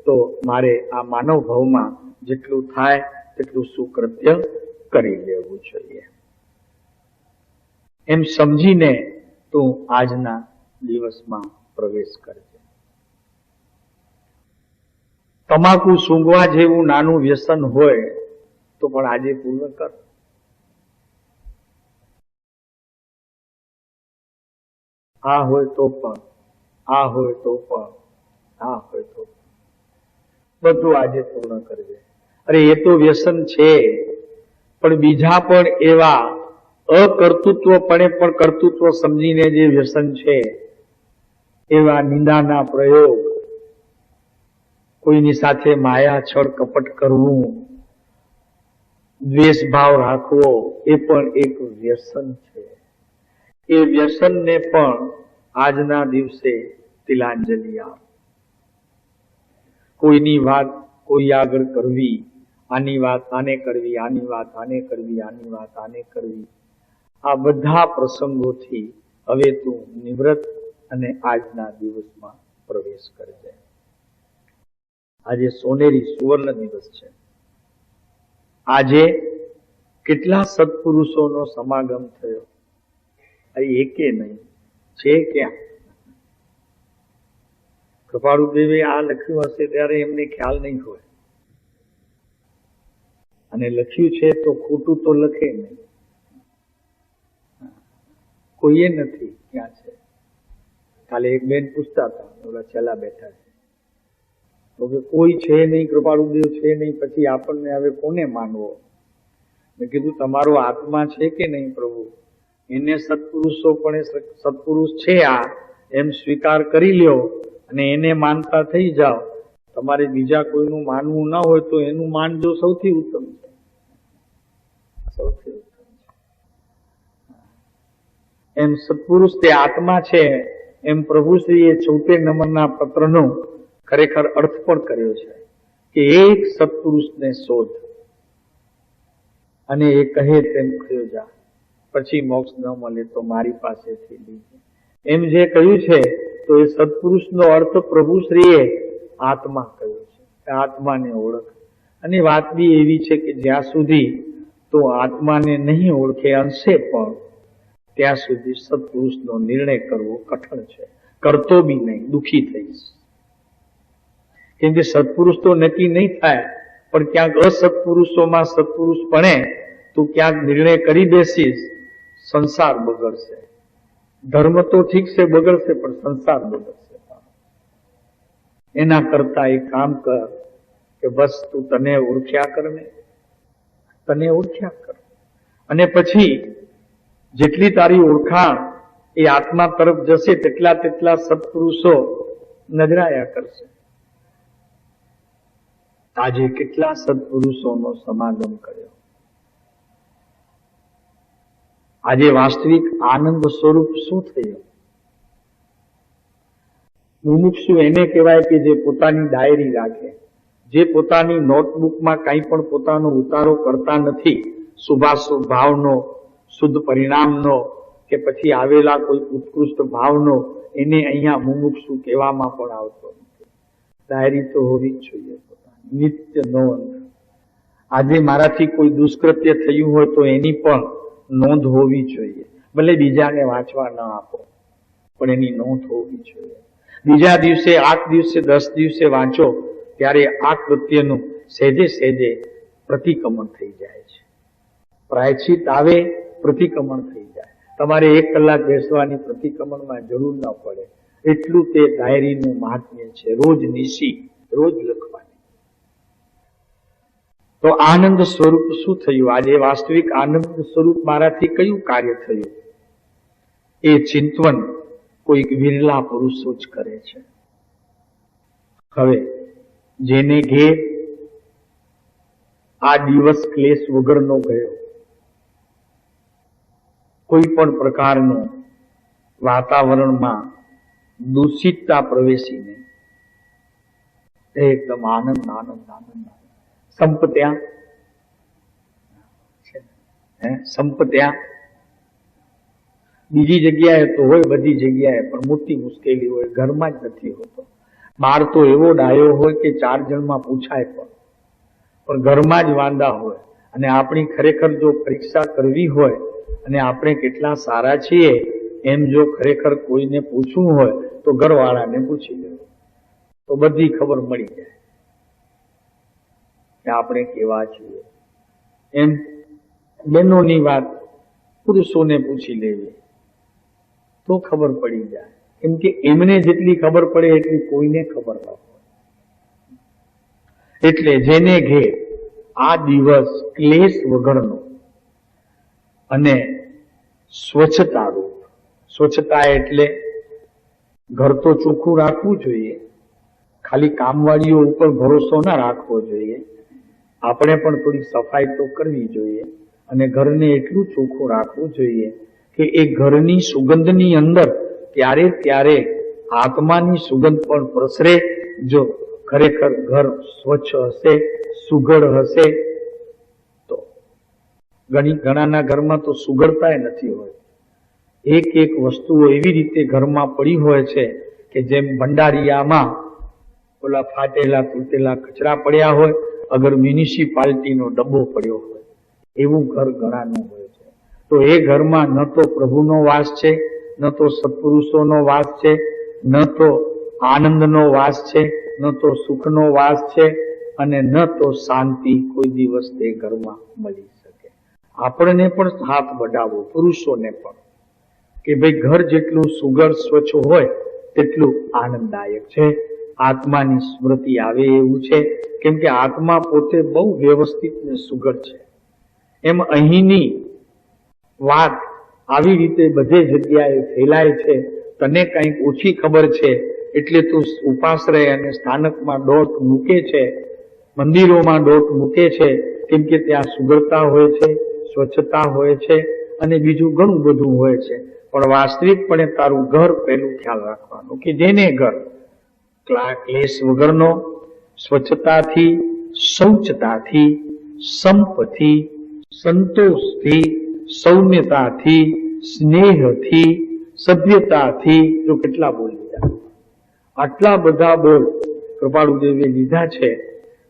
તો મારે આ માનવ ભાવમાં જેટલું થાય તેટલું સુકૃત્ય કરી લેવું જોઈએ. એમ સમજીને તું આજના દિવસમાં પ્રવેશ કરજે. તમાકુ સૂંઘવા જેવું નાનું વ્યસન હોય તો પણ આજે પૂર્ણ કર. આ હોય તો પણ, આ હોય તો પણ, આ હોય તો બધું આજે પૂર્ણ કરજે. અરે એ તો વ્યસન છે, પણ બીજા પણ એવા અકર્તૃત્વપણે પણ કર્તૃત્વ સમજીને જે વ્યસન છે, એવા નિંદાના પ્રયોગ, કોઈની સાથે માયા છળ કપટ કરવું, દ્વેષ ભાવ રાખવો, એ પણ એક વ્યસન છે. એ વ્યસનને પણ આજના દિવસે તિલાંજલિ આપ. કોઈની વાત કોઈ આગળ કરવી, આની વાત આને કરવી, આની વાત આને કરવી, આની વાત આને કરવી, આ બધા પ્રસંગોથી હવે તું નિવૃત્ત અને આજના દિવસમાં પ્રવેશ કરજે. આજે સોનેરી સુવર્ણ દિવસ છે. આજે કેટલા સત્પુરુષોનો સમાગમ થયો, એકે નહીં છે ક્યાં. કૃપાળુ દેવે આ લખ્યું હશે ત્યારે એમને ખ્યાલ નહીં હોય, અને લખ્યું છે તો ખોટું તો લખે નહીં. કોઈએ નથી, ક્યાં છે? કાલે એક બેન પૂછતા હતા, ઓલા છેલ્લા બેઠા છે, તો કે કોઈ છે નહીં, કૃપાળુ દેવ છે નહીં, પછી આપણને હવે કોને માનવો? મેં કીધું તમારો આત્મા છે કે નહીં પ્રભુ, એને સત્પુરુષો પણ સત્પુરુષ છે આ એમ સ્વીકાર કરી લ્યો અને એને માનતા થઈ જાઓ. તમારે બીજા કોઈનું માનવું ન હોય તો એનું માનજો, સૌથી ઉત્તમ છે, સૌથી ઉત્તમ છે. એમ સત્પુરુષ તે આત્મા છે, એમ પ્રભુશ્રીએ 74 નંબરના પત્રનો ખરેખર અર્થ પણ કર્યો છે કે એક સત્પુરુષને શોધ અને એ કહે તેમ ખયો જા. પછી મોક્ષ ન મળે તો મારી પાસેથી લીજે. એમ જે કહ્યું છે તો એ સત્પુરુષનો અર્થ પ્રભુ શ્રીએ આત્મા કહ્યો છે. આત્માને ઓળખ. અને વાત બી એવી છે કે જ્યાં સુધી તો આત્માને નહીં ઓળખે અંશે પણ ત્યાં સુધી સત્પુરુષનો નિર્ણય કરવો કઠણ છે. કરતો બી નહીં, દુઃખી થઈશ. કેમ કે સત્પુરુષ તો નક્કી નહીં થાય, પણ ક્યાંક અસત્પુરુષોમાં સત્પુરુષ બને તો ક્યાંક નિર્ણય કરી બેસીશ, સંસાર બગડશે. ધર્મ તો ઠીક છે બગડશે, પણ સંસાર બગડશે. એના કરતા એક કામ કર કે બસ તું તને ઓળખ્યા કર ને, તને ઓળખ્યા કર. અને પછી જેટલી તારી ઓળખાણ એ આત્મા તરફ જશે તેટલા સત્પુરુષો નજરાયા કરશે. આજે કેટલા સત્પુરુષોનો સમાગમ કર્યો. આજે વાસ્તવિક આનંદ સ્વરૂપ શું થયું? મુમુક્ષુ એને કહેવાય કે જે પોતાની ડાયરી રાખે, જે પોતાની નોટબુકમાં કંઈ પણ પોતાનો ઉતારો કરતા નથી, શુભાશુભ ભાવનો, શુદ્ધ પરિણામનો કે પછી આવેલા કોઈ ઉત્કૃષ્ટ ભાવનો, એને અહીંયા મુમુક્ષુ કહેવામાં પણ આવતો નથી. ડાયરી તો હોવી જ જોઈએ પોતાની, નિત્ય નોંધ. આજે મારાથી કોઈ દુષ્કૃત્ય થયું હોય તો એની પણ નોંધ હોવી જોઈએ. ભલે બીજાને વાંચવા ન આપો, પણ એની નોંધ હોવી જોઈએ. બીજા દિવસે, 8 દિવસે, 10 દિવસે વાંચો ત્યારે આ કૃત્યનું સહેજે સહેજે પ્રતિક્રમણ થઈ જાય છે. પ્રાયશ્ચિત આવે, પ્રતિક્રમણ થઈ જાય. તમારે 1 કલાક બેસવાની પ્રતિક્રમણમાં જરૂર ન પડે. એટલું તે ડાયરીનું મહાત્મ્ય છે. રોજ નિશી, રોજ લખવાની. તો આનંદ સ્વરૂપ શું થયું? આજે વાસ્તવિક આનંદ સ્વરૂપ મારાથી કયું કાર્ય થયું? એ ચિંતવન કોઈક વિરલા પુરુષો જ કરે છે. હવે જેને ઘેર આ દિવસ ક્લેશ વગરનો ગયો, કોઈ પણ પ્રકારનો વાતાવરણમાં દૂષિતતા પ્રવેશી નહીં, એકદમ આનંદ આનંદ આનંદ. સંપ ત્યાં, સંપ ત્યાં બીજી જગ્યાએ તો હોય, બધી જગ્યાએ, પણ મોટી મુશ્કેલી હોય, ઘરમાં જ નથી હોતો. બહાર તો એવો ડાયો હોય કે 4 જણમાં પૂછાય પણ ઘરમાં જ વાંધા હોય. અને આપણી ખરેખર જો પરીક્ષા કરવી હોય અને આપણે કેટલા સારા છીએ એમ જો ખરેખર કોઈને પૂછવું હોય તો ઘરવાળાને પૂછી લેવું, તો બધી ખબર મળી જાય કે આપણે કેવા છીએ. એમ બહેનોની વાત પુરુષોને પૂછી લેવી તો ખબર પડી જાય. કેમ કે એમને જેટલી ખબર પડે એટલી કોઈને ખબર ન પડે. એટલે જેને ઘેર આ દિવસ ક્લેશ વગરનો અને સ્વચ્છતા રૂપ, સ્વચ્છતા એટલે ઘર તો ચોખ્ખું રાખવું જોઈએ, ખાલી કામવાળીઓ ઉપર ભરોસો ના રાખવો જોઈએ. આપણે પણ થોડી સફાઈ તો કરવી જોઈએ અને ઘરને એટલું ચોખ્ખું રાખવું જોઈએ કે એ ઘરની સુગંધની અંદર ત્યારે ત્યારે આત્માની સુગંધ પણ પ્રસરે. જો ખરેખર ઘર સ્વચ્છ હશે, સુઘડ હશે તો. ઘણાના ઘરમાં તો સુઘડતા નથી હોય. એક એક વસ્તુઓ એવી રીતે ઘરમાં પડી હોય છે કે જેમ ભંડારિયામાં ઓલા ફાટેલા તૂટેલા કચરા પડ્યા હોય, અગર મ્યુનિસિપાલિટીનો ડબ્બો પડ્યો હોય, એવું ઘર ઘણાનું હોય છે. તો એ ઘરમાં ન તો પ્રભુનો વાસ છે, ન તો સત્પુરુષોનો વાસ છે, ન તો આનંદનો વાસ છે, ન તો સુખનો વાસ છે, અને ન તો શાંતિ કોઈ દિવસ તે ઘરમાં મળી શકે. આપણને પણ હાથ બઢાવો, પુરુષોને પણ, કે ભાઈ ઘર જેટલું સુઘડ સ્વચ્છ હોય તેટલું આનંદદાયક છે. આત્માની સ્મૃતિ આવે એવું છે. કેમ કે આત્મા પોતે બહુ વ્યવસ્થિત ને સુઘડ છે. એમ અહીંની વાત આવી રીતે બધે જગ્યાએ ફેલાય છે. તને કંઈક ઓછી ખબર છે એટલે તું ઉપાશ્રય અને સ્થાનકમાં દોટ મૂકે છે, મંદિરોમાં દોટ મૂકે છે, કેમ કે ત્યાં સુઘડતા હોય છે, સ્વચ્છતા હોય છે અને બીજું ઘણું બધું હોય છે. પણ વાસ્તવિકપણે તારું ઘર પહેલું ખ્યાલ રાખવાનું કે જેને ઘર ક્લેશ વગરનો, સ્વચ્છતાથી, શૌચતાથી, સંપથી, સંતોષથી, સૌમ્યતાથી, સ્નેહથી, સભ્યતાથી, જો કેટલા બોલ લીધા, આટલા બધા બોલ કૃપાળુદેવે લીધા છે,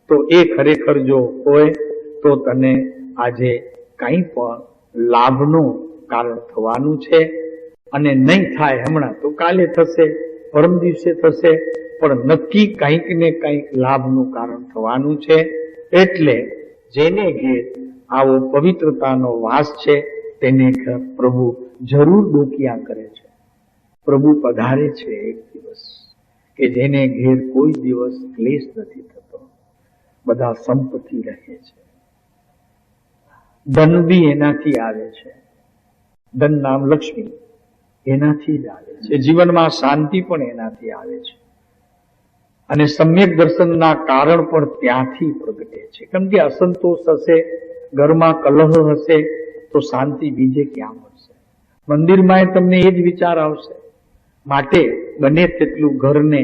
તો એ ખરેખર જો હોય તો તને આજે કંઈ પણ લાભનું કારણ થવાનું છે. અને નહીં થાય હમણાં તો કાલે થશે, પરમ દિવસે થશે, પણ નક્કી કંઈક ને કંઈક લાભનું કારણ થવાનું છે. એટલે જેને ઘેર આવો પવિત્રતાનો વાસ છે તેને પ્રભુ જરૂર ડોકિયા કરે છે, પ્રભુ પધારે છે એક દિવસ, કે જેને ઘેર કોઈ દિવસ ક્લેશ નથી થતો, બધા સંપત્તિ રહે છે. ધન બી એનાથી આવે છે, ધન નામ લક્ષ્મી એનાથી જ આવે છે, જીવનમાં શાંતિ પણ એનાથી આવે છે, અને સમ્યક દર્શનના કારણ પણ ત્યાંથી પ્રગટે છે. કેમ કે અસંતોષ હશે, ઘરમાં કલહ હશે, તો શાંતિ બીજે ક્યાં મળશે? મંદિરમાં તમને એ જ વિચાર આવશે. માટે બને તેટલું ઘરને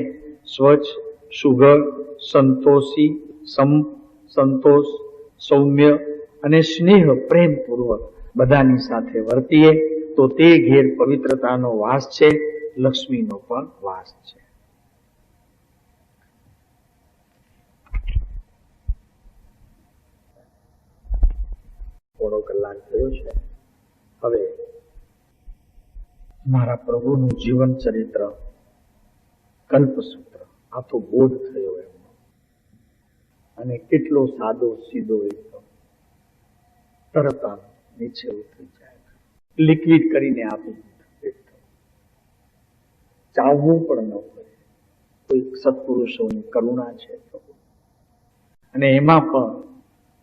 સ્વચ્છ, સુઘડ, સંતોષી, સંતોષ, સૌમ્ય અને સ્નેહ પ્રેમપૂર્વક બધાની સાથે વર્તીએ તો તે ઘેર પવિત્રતાનો વાસ છે, લક્ષ્મીનો પણ વાસ છે. પોણો કલાક થયો છે. હવે મારા પ્રભુનું જીવન ચરિત્ર, કલ્પસૂત્ર, આ તો બોધ થયો એમનો, અને કેટલો સાદો સીધો એકદમ તરત નીચે ઉતરી જાય, લિક્વિડ કરીને આપી દીધું. ચાવવું પણ ન પડે. કોઈ સત્પુરુષોની કરુણા છે પ્રભુ. અને એમાં પણ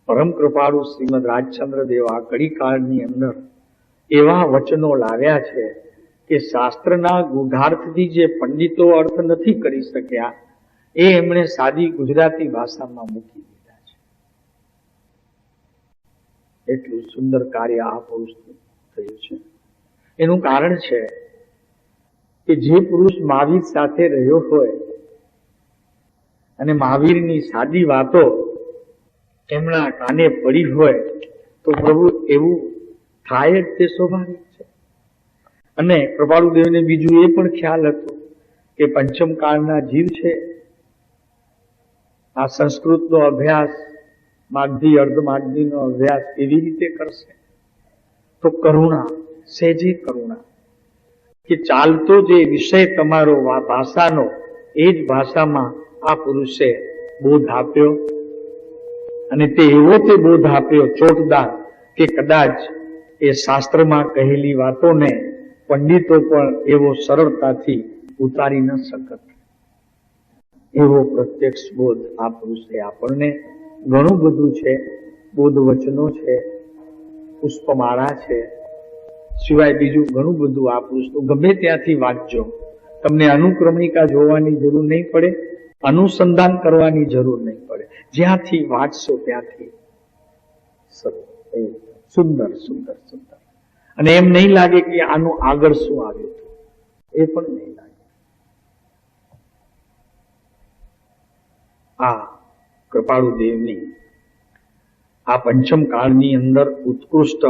પરમ કૃપાળુ શ્રીમદ રાજચંદ્ર દેવ આ કડીકાળની અંદર એવા વચનો લાવ્યા છે કે શાસ્ત્રના ગૂઢાર્થથી જે પંડિતો અર્થ નથી કરી શક્યા એ એમણે સાદી ગુજરાતી ભાષામાં મૂકી દીધા છે. એટલું સુંદર કાર્ય આ પુરુષ થયું છે. એનું કારણ છે કે જે પુરુષ મહાવીર સાથે રહ્યો હોય અને મહાવીરની સાદી વાતો એમના કાને પડી હોય તો પ્રભુ એવું થાય જ, તે સ્વાભાવિક છે. અને કૃપાળુદેવને બીજું એ પણ ખ્યાલ હતો કે પંચમ કાળના જીવ છે, આ સંસ્કૃતનો અભ્યાસ, માગધી અર્ધમાગધીનો અભ્યાસ એવી રીતે કરશે તો કરુણા, સહેજે કરુણા, કે ચાલતો જે વિષય તમારો ભાષાનો એ જ ભાષામાં આ પુરુષે બોધ આપ્યો. અને તે એવો તે બોધ આપ્યો ચોટદાર કે કદાચ એ શાસ્ત્રમાં કહેલી વાતોને પંડિતો પણ એવો સરળતાથી ઉતારી ન શકત. એવો પ્રત્યક્ષ બોધ આ પુરુષે આપણને ઘણું બધું છે. બોધ વચનો છે, પુષ્પમાળા છે, સિવાય બીજું ઘણું બધું આ પુરુષનું ગમે ત્યાંથી વાંચજો. તમને અનુક્રમણિકા જોવાની જરૂર નહીં પડે, અનુસંધાન કરવાની જરૂર નહીં પડે. જ્યાંથી વાંચશો ત્યાંથી સુંદર સુંદર સુંદર. અને એમ નહીં લાગે કે આનું આગળ શું આવ્યું હતું, એ પણ નહીં લાગે. આ કૃપાળુ દેવની આ પંચમ કાળની અંદર ઉત્કૃષ્ટ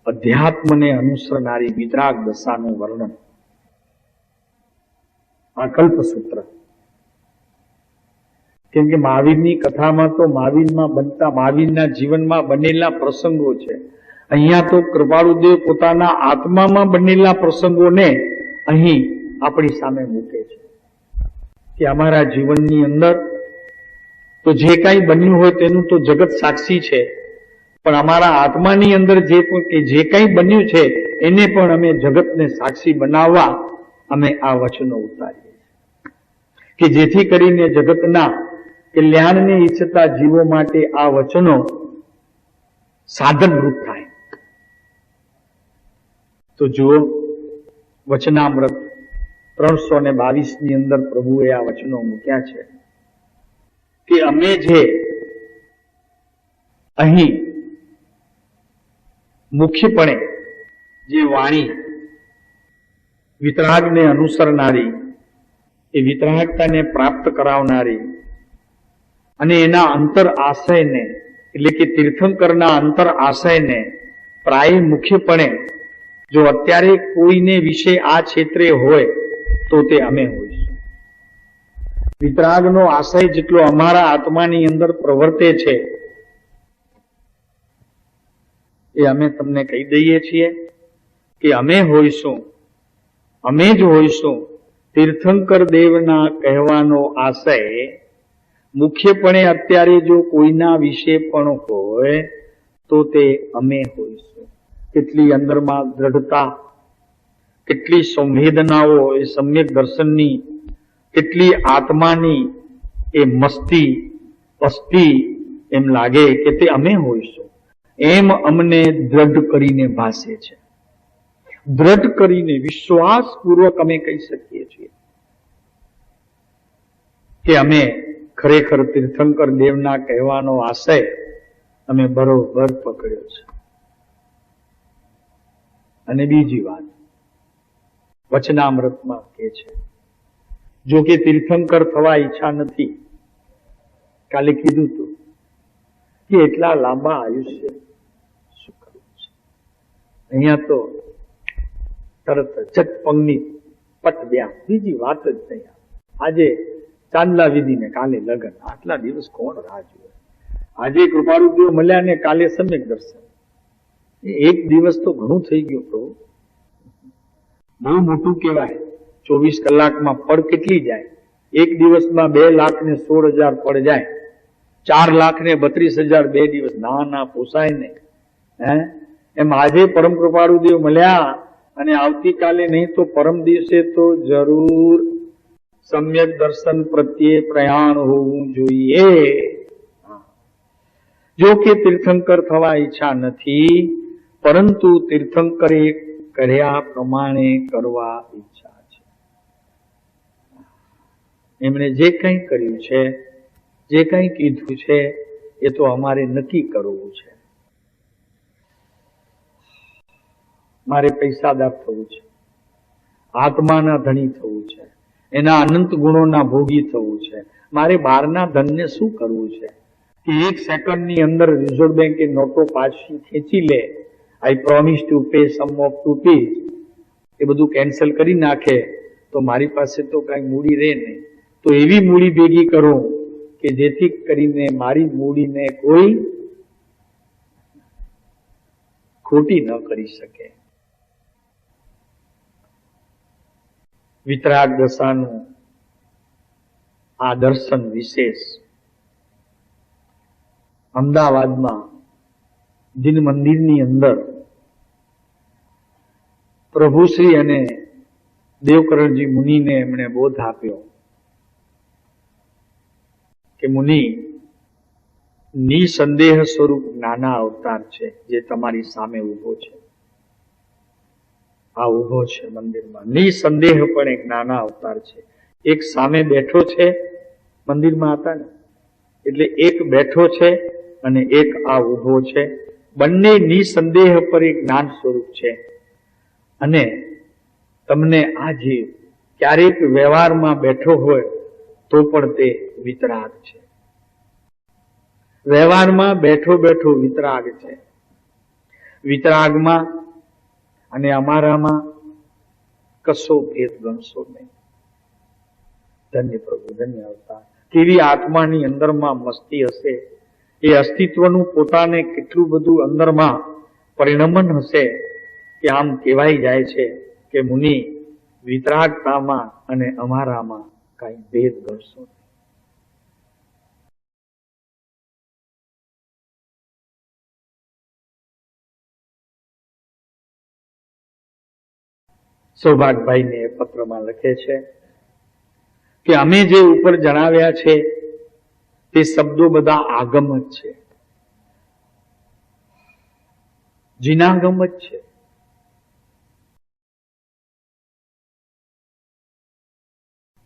અધ્યાત્મને અનુસરનારી વિતરાગ દશાનું વર્ણન, આ કલ્પસૂત્ર. કેમ કે મહાવીરની કથામાં તો મહાવીરના જીવનમાં બનેલા પ્રસંગો છે. અહીંયા તો કૃપાળુદેવ પોતાના આત્મામાં બનેલા પ્રસંગોને અહીં આપણી સામે મૂકે છે કે અમારા જીવનની અંદર તો જે કાંઈ બન્યું હોય તેનું તો જગત સાક્ષી છે, પણ અમારા આત્માની અંદર જે કંઈ બન્યું છે એને પણ અમે જગતને સાક્ષી બનાવવા અમે આ વચનો ઉતારીએ કે જેથી કરીને જગતના કલ્યાણને ઈચ્છતા જીવો માટે આ વચનો સાધનરૂપ થાય. તો જુઓ, વચનામૃત 322 ની અંદર પ્રભુએ આ વચનો મૂક્યા છે કે અમે જે અહીં મુખ્યપણે જે વાણી વિતરાગને અનુસરનારી, એ વિતરાગતાને પ્રાપ્ત કરાવનારી અને એના અંતર આશયને એટલે કે તીર્થંકરના અંતર આશયને પ્રાય મુખ્યપણે જો અત્યારે કોઈને વિશે આ ક્ષેત્રે હોય તો તે અમે હોઈશું. વિતરાગનો આશય જેટલો અમારા આત્માની અંદર પ્રવર્તે છે એ અમે તમને કહી દઈએ છીએ કે અમે હોઈશું, અમે જ હોઈશું. તીર્થંકર દેવના કહેવાનો આશય મુખ્યપણે અત્યારે જો કોઈના વિશે પણ હોય તો તે અમે હોઈશું. કેટલી અંદરમાં દ્રઢતા, કેટલી સંવેદનાઓ એ સમ્યક દર્શનની, કેટલી આત્માની એ મસ્તી પસ્તી, એમ લાગે કે તે અમે હોઈશું. એમ અમને દ્રઢ કરીને ભાસે છે. દ્રઢ કરીને વિશ્વાસપૂર્વક અમે કહી શકીએ છીએ કે અમે ખરેખર તીર્થંકર દેવના કહેવાનો આશય અમે બરોબર પકડ્યો છે. અને બીજી વાત વચનામૃતમાં કે છે, જો કે તીર્થંકર થવા ઈચ્છા નથી, કાલે કીધું હતું કે એટલા લાંબા આયુષ્ય શું કરવું છે. અહીંયા તો તરત જટ પગની પટ દ્યા, બીજી વાત જ નહીં. આજે ચાંદલા વિધિ ને કાલે લગ્ન, આટલા દિવસ કોણ રાહ જુએ. આજે કૃપાળુદેવ મળ્યા ને કાલે સમ્યક દર્શન. એક દિવસ તો ઘણું થઈ ગયું. તો બહુ મોટું કહેવાય. 24 કલાકમાં પડ કેટલી જાય? એક દિવસમાં 2,16,000 પડ જાય. 4,32,000 2 દિવસ. ના પોસાય નહીં. એમ આજે પરમ કૃપાળુદેવ મળ્યા અને આવતીકાલે નહીં તો પરમ દિવસે તો જરૂર સમ્યક દર્શન પ્રત્યે પ્રયાણ હોવું જોઈએ. જો કે તીર્થંકર થવા ઈચ્છા નથી, પરંતુ તીર્થંકરે કર્યા પ્રમાણે કરવા ઈચ્છા છે. એમણે જે કંઈ કર્યું છે, જે કંઈ કીધું છે, એ તો અમારે નક્કી કરવું છે. મારે પૈસાદાર થવું છે, આત્માના ધણી થવું છે, એના અનંત ગુણોના ભોગી થવું છે. મારે બહારના ધનને શું કરવું છે કે 1 સેકન્ડની અંદર રિઝર્વ બેંકે નોટો પાછી ખેંચી લે. I promise to pay some of rupees, એ બધું કેન્સલ કરી નાખે તો મારી પાસે તો કાંઈ મૂડી રહે નહીં. તો એવી મૂડી ભેગી કરું કે જેથી કરીને મારી મૂડીને કોઈ ખોટી ન કરી શકે. વિતરાગ દશાનું આ દર્શન વિશેષ અમદાવાદમાં જીન મંદિરની અંદર પ્રભુશ્રી અને દેવકરણજી મુનિને એમણે બોધ આપ્યો કે મુનિ, નિસંદેહ સ્વરૂપ નાના અવતાર છે જે તમારી સામે ઉભો છે. આ ઉભો છે મંદિરમાં, નિસંદેહ પણ એક નાના અવતાર છે. એક સામે બેઠો છે, મંદિરમાં હતા ને, એટલે એક બેઠો છે અને એક આ ઉભો છે. બંને નિસંદેહ પર એક જ્ઞાન સ્વરૂપ છે. અને તમને આ જીવ ક્યારેક વ્યવહારમાં બેઠો હોય તો પણ તે વિતરાગ છે. વ્યવહારમાં બેઠો બેઠો વિતરાગ છે. વિતરાગમાં અને અમારામાં કશો ભેદ ગણશો નહીં. ધન્ય પ્રભુ, ધન્ય અવતાર. કેવી આત્માની અંદરમાં મસ્તી હશે, એ અસ્તિત્વનું પોતાને કેટલું બધું અંદરમાં પરિણમન હશે કે આમ કહેવાય જાય છે કે મુનિ, વિતરાગતામાં અને અમારામાં કઈ ભેદ ગણશો નહીં. સૌભાગભાઈને એ પત્રમાં લખે છે કે અમે જે ઉપર જણાવ્યા છે તે શબ્દો બધા આગમ જ છે, જીનાગમ જ છે.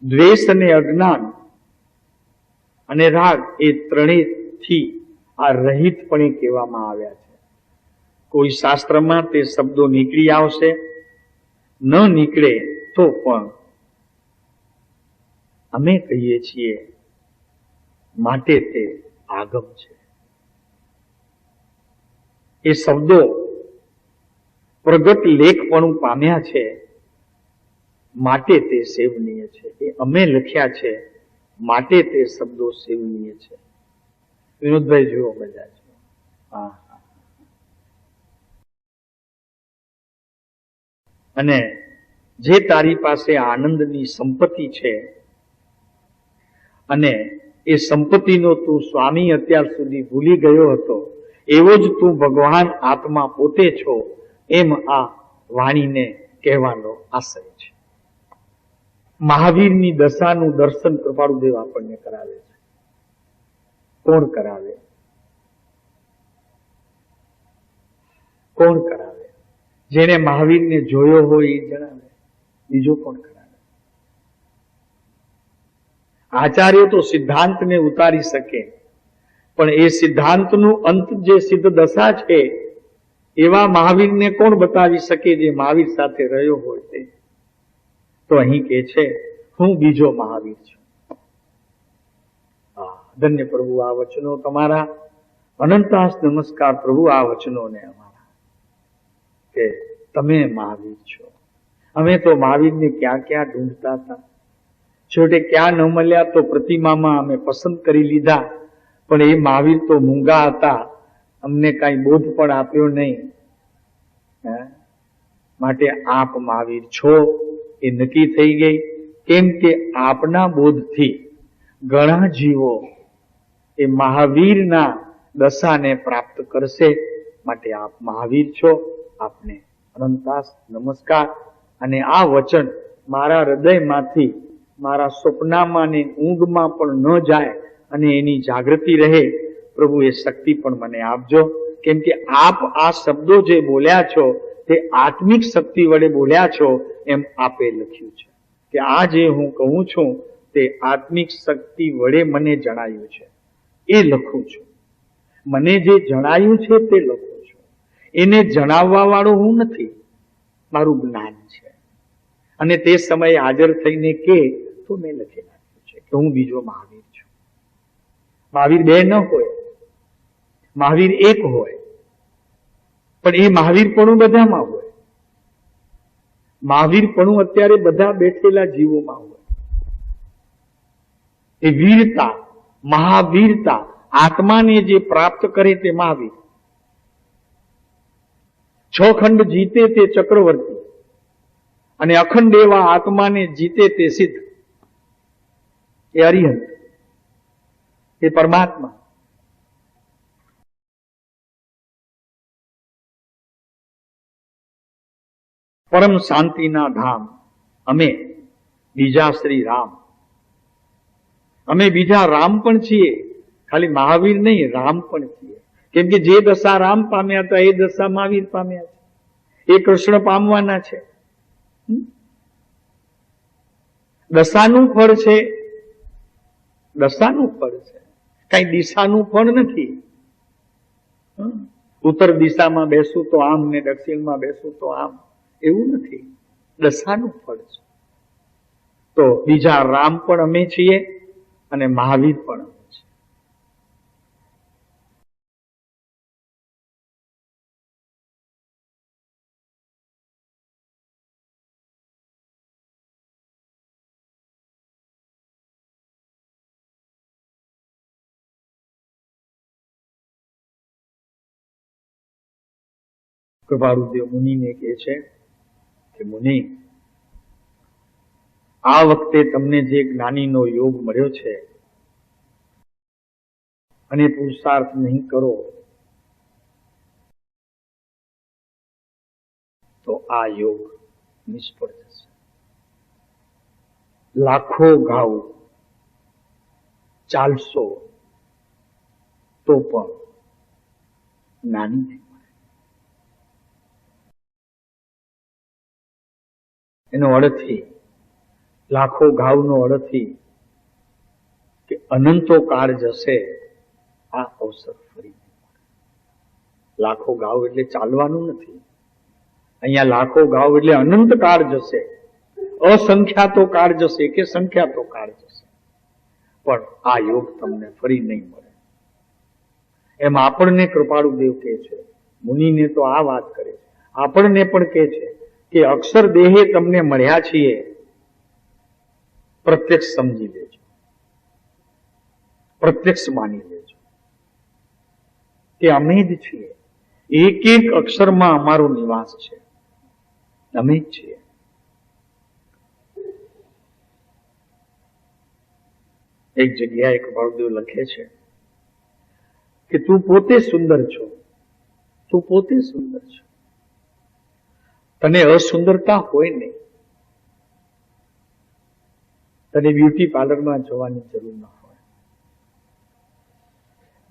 દ્વેષ અને અજ્ઞાન અને રાગ એ ત્રણેયથી આ રહિતપણે કહેવામાં આવ્યા છે. કોઈ શાસ્ત્રમાં તે શબ્દો નીકળી આવશે, ન નીકળે તો પણ અમે કહીએ છીએ માટે તે આગમ છે. એ શબ્દો પ્રગટ લેખપણું પામ્યા છે માટે તે સેવનીય છે. એ અમે લખ્યા છે માટે તે શબ્દો સેવનીય છે. વિનોદભાઈ જુઓ બધા જુઓ. હા. અને જે તારી પાસે આનંદની સંપત્તિ છે અને એ સંપત્તિનો તું સ્વામી અત્યાર સુધી ભૂલી ગયો હતો, એવો જ તું ભગવાન આત્મા પોતે છો, એમ આ વાણીને કહેવાનો આશય છે. મહાવીરની દશાનું દર્શન કૃપાળુદેવ આપણને કરાવે છે. કોણ કરાવે? કોણ કરાવે? જેને મહાવીરને જોયો હોય એ જણાવે. બીજો કોણ કરાવે? આચાર્ય તો સિદ્ધાંતને ઉતારી શકે, પણ એ સિદ્ધાંતનું અંત જે સિદ્ધ દશા છે એવા મહાવીરને કોણ બતાવી શકે જે મહાવીર સાથે રહ્યો હોય તે? તો અહીં કે છે હું બીજો મહાવીર છું. ધન્ય પ્રભુ આ વચનો તમારા. અનંતાસ નમસ્કાર પ્રભુ આ વચનોને અમારા, કે તમે મહાવીર છો. અમે તો મહાવીરને ક્યાં ક્યાં ઢૂંઢતા હતા, છેવટે ક્યાં ન મળ્યા તો પ્રતિમામાં અમે પસંદ કરી લીધા, પણ એ મહાવીર તો મૂંગા હતા, અમને કાંઈ બોધ પણ આપ્યો નહીં. માટે આપ મહાવીર છો એ નક્કી થઈ ગઈ. કેમ કે આપના બોધથી ઘણા જીવો એ મહાવીરના દશાને પ્રાપ્ત કરશે. માટે આપ મહાવીર છો. આપને અનંતાસ નમસ્કાર. અને આ વચન મારા હૃદયમાંથી મારા સ્વપ્નમાં ને ઊંઘમાં પણ ન જાય અને એની જાગૃતિ રહે. પ્રભુ એ શક્તિ પણ મને આપજો. કેમ કે આપ આ શબ્દો જે બોલ્યા છો તે આત્મિક શક્તિ વડે બોલ્યા છો એમ આપે લખ્યું છે, કે આ જે હું કહું છું તે આત્મિક શક્તિ વડે મને જણાયું છે એ લખું છું. મને જે જણાયું છે તે લખું છું. એને જણાવવા વાળો હું નથી, મારું જ્ઞાન છે. અને તે સમયે હાજર થઈને કે તો મેં લખી નાખ્યું છે કે હું બીજો મહાવીર છું. મહાવીર બે ન હોય, મહાવીર એક હોય, પણ એ મહાવીરપણું બધામાં હોય. મહાવીરપણું અત્યારે બધા બેઠેલા જીવોમાં હોય. એ વીરતા, મહાવીરતા, આત્માને જે પ્રાપ્ત કરે તે મહાવીર. 6 ખંડ જીતે તે ચક્રવર્તી, અને અખંડ એવા આત્માને જીતે તે સિદ્ધ. એ અરિહંત, એ પરમાત્મા. પરમ શાંતિના ધામ અમે બીજા શ્રી રામ. અમે બીજા રામ પણ છીએ, ખાલી મહાવીર નહીં, રામ પણ છીએ. કેમ કે જે દશા રામ પામ્યા હતા એ દશા મહાવીર પામ્યા છે, એ કૃષ્ણ પામવાના છે. દશાનું ફળ છે, દશાનું ફળ છે, કઈ દિશાનું ફળ નથી. ઉત્તર દિશામાં બેસું તો આમ ને દક્ષિણમાં બેસું તો આમ, એવું નથી. દશાનું ફળ છે. તો બીજા રામ પણ અમે છીએ અને મહાવીર પણ અમે છીએ. કૃપાળુદેવ મુનિને કહે છે કે મુનિ, આ વખતે તમને જે જ્ઞાનીનો યોગ મળ્યો છે અને પુરુષાર્થ નહીં કરો તો આ યોગ નિષ્ફળ જશે. લાખો ઘાવ ચાલશો તો પણ જ્ઞાની નહીં. એનો અર્થથી, લાખો ઘાવનો અર્થથી કે અનંતો કાળ જશે આ અવસર ફરી. લાખો ઘાવ એટલે ચાલવાનું નથી. અહીંયા લાખો ઘાવ એટલે અનંત કાળ જશે, અસંખ્યાતો કાળ જશે કે સંખ્યાતો કાળ જશે, પણ આ યોગ તમને ફરી નહીં મળે. એમ આપણને કૃપાળુદેવ કહે છે, મુનિને તો આ વાત કરે છે. આપણને પણ કહે છે કે અક્ષર દેહે તમને મળ્યા છીએ, પ્રત્યક્ષ સમજી લેજો, પ્રત્યક્ષ માની લેજો કે અમે જ છીએ. એક એક અક્ષરમાં અમારો નિવાસ છે, અમે જ છીએ. એક જગ્યાએ કૃપાળુદેવ લખે છે કે તું પોતે સુંદર છો, તું પોતે સુંદર છો, તને અસુંદરતા હોય નહીં, તને બ્યુટી પાર્લરમાં જવાની જરૂર ન હોય,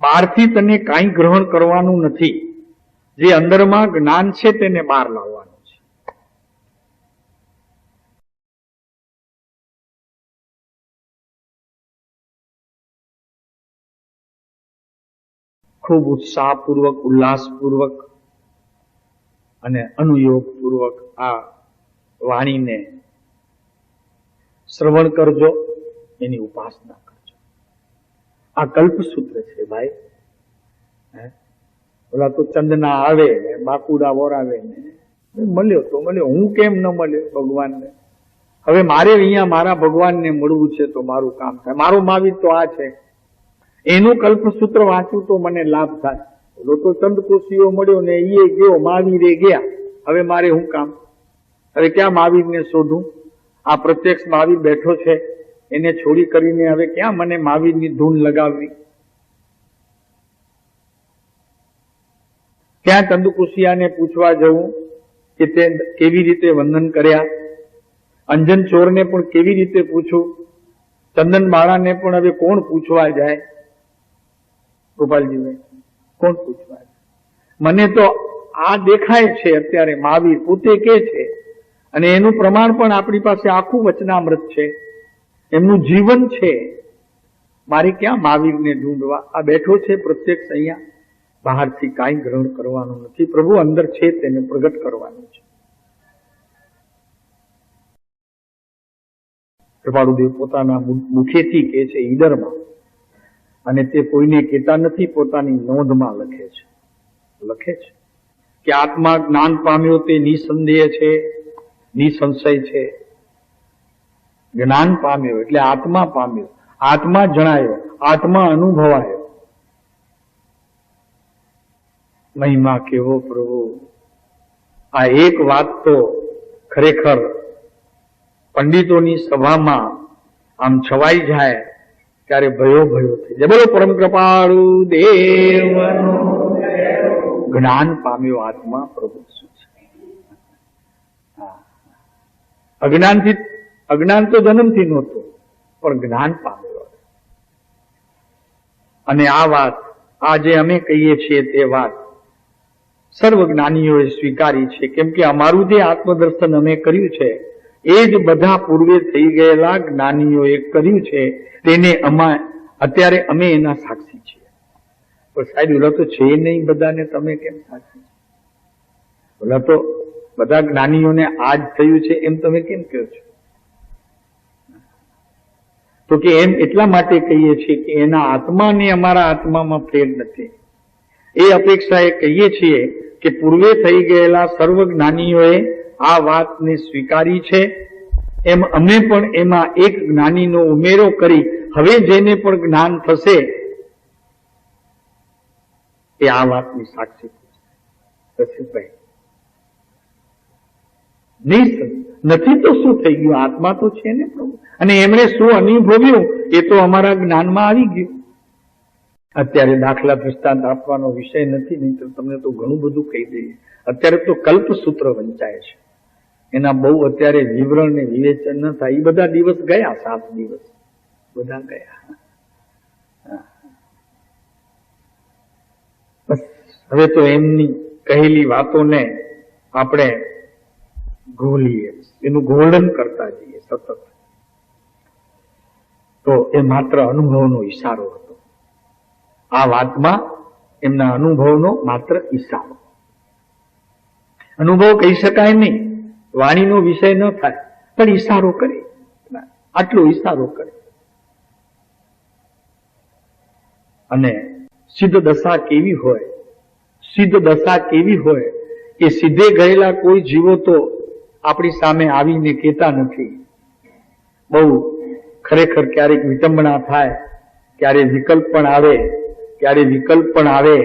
બહારથી તને કાંઈ ગ્રહણ કરવાનું નથી, જે અંદરમાં જ્ઞાન છે તેને બહાર લાવવાનું છે. ખૂબ ઉત્સાહપૂર્વક, ઉલ્લાસપૂર્વક અને અનુયોગપૂર્વક આ વાણીને શ્રવણ કરજો, એની ઉપાસના કરજો. આ કલ્પસૂત્ર છે ભાઈ. ઓલા તો ચંદના આવે ને બાકુડા વોરાવે ને મળ્યો તો મળ્યો, હું કેમ ન મળ્યો ભગવાનને? હવે મારે અહીંયા મારા ભગવાનને મળવું છે તો મારું કામ થાય. મારો મહાવીર તો આ છે, એનું કલ્પસૂત્ર વાંચું તો મને લાભ થાય. ઓલો તો ચંદકોશીઓ મળ્યો ને એ ગયો, મહાવીરે ગયા, હવે મારે શું કામ? હવે ક્યાં મહાવીરને શોધું? આ પ્રત્યક્ષ મહાવીર બેઠો છે, એને છોડી કરીને હવે ક્યાં મને મહાવીરની ધૂન લગાવવી? ક્યાં ચંદકુશિયાને પૂછવા જવું કે તે કેવી રીતે વંદન કર્યા? અંજન ચોરને પણ કેવી રીતે પૂછું? ચંદન બાળાને પણ હવે કોણ પૂછવા જાય? ગોપાલજીભાઈ, કોણ પૂછવા જાય? મને તો આ દેખાય છે અત્યારે, મહાવીર પોતે કે છે, અને એનું પ્રમાણ પણ આપણી પાસે આખું વચનામૃત છે, એમનું જીવન છે. મારે ક્યાં મહાવીરને ઢૂંઢવા? આ બેઠો છે પ્રત્યક્ષ અહીંયા, બહારથી કાંઈ ગ્રહણ કરવાનું નથી. પ્રભુ અંદર છે તેને પ્રગટ કરવાનું છે. કૃપાળુદેવ પોતાના મુખેથી કહે છે ઈડરમાં, અને તે કોઈને કહેતા નથી, પોતાની નોંધમાં લખે છે કે આત્મા જ્ઞાન પામ્યો તે નિસંદેહ છે, નિસંશય છે. જ્ઞાન પામ્યો એટલે આત્મા પામ્યો, આત્મા જણાયો, આત્મા અનુભવાયો. મહિમા કેવો પ્રભુ! આ એક વાત તો ખરેખર પંડિતોની સભામાં આમ છવાઈ જાય ત્યારે ભયો થઈ જાય. બોલો પરમ કૃપાળુ દેવનો જ્ઞાન પામ્યો આત્મા પ્રભુ શું છે? અજ્ઞાન તો જન્મથી નહોતું, પણ જ્ઞાન પામ્યો. અને આ વાત આજે અમે કહીએ છીએ તે વાત સર્વ જ્ઞાનીઓએ સ્વીકારી છે, કેમ કે અમારું જે આત્મદર્શન અમે કર્યું છે એ જ બધા પૂર્વે થઈ ગયેલા જ્ઞાનીઓએ કર્યું છે, તેને અત્યારે અમે એના સાક્ષી છીએ. પણ સાહેબ ઓલા તો છે નહીં બધાને, તમે કેમ સાક્ષી? ઓલા તો બધા જ્ઞાનીઓને આજ થયું છે એમ તમે કેમ કહો છો? તો કે એમ એટલા માટે કહીએ છીએ કે એના આત્માને અમારા આત્મામાં ફેર નથી. એ અપેક્ષાએ કહીએ છીએ કે પૂર્વે થઈ ગયેલા સર્વ જ્ઞાનીઓએ આ વાતને સ્વીકારી છે, એમ અમે પણ એમાં એક જ્ઞાનીનો ઉમેરો કરી હવે જેને પણ જ્ઞાન થશે એ આ વાતની સાક્ષી થશે. નથી તો શું થઈ ગયું? આત્મા તો છે ને પ્રભુ, અને એમણે શું અનુભવ્યું એ તો અમારા જ્ઞાનમાં આવી ગયું. અત્યારે દાખલા દ્રષ્ટાંત આપવાનો વિષય નથી, નહીં તો તમને તો ઘણું બધું કહી દઈએ. અત્યારે તો કલ્પસૂત્ર વંચાય છે, એના બહુ અત્યારે વિવરણ ને વિવેચન ન થાય. એ બધા દિવસ ગયા, 7 દિવસ બધા ગયા. બસ હવે તો એમની કહેલી વાતોને આપણે ઘોલીએ, એનું ઘોળન કરતા જઈએ સતત. તો એ માત્ર અનુભવનો ઈશારો હતો. આ વાતમાં એમના અનુભવનો માત્ર ઈશારો. અનુભવ કહી શકાય નહીં, વાણીનો વિષય ન થાય, પણ ઈશારો કરે, આટલો ઈશારો કરે. અને સિદ્ધ દશા કેવી હોય, સિદ્ધ દશા કેવી હોય એ સીધે ગયેલા કોઈ જીવો તો આપણી સામે આવીને કહેતા નથી. બહુ ખરેખર ક્યારેક વિટંબણા થાય, ક્યારે વિકલ્પ પણ આવે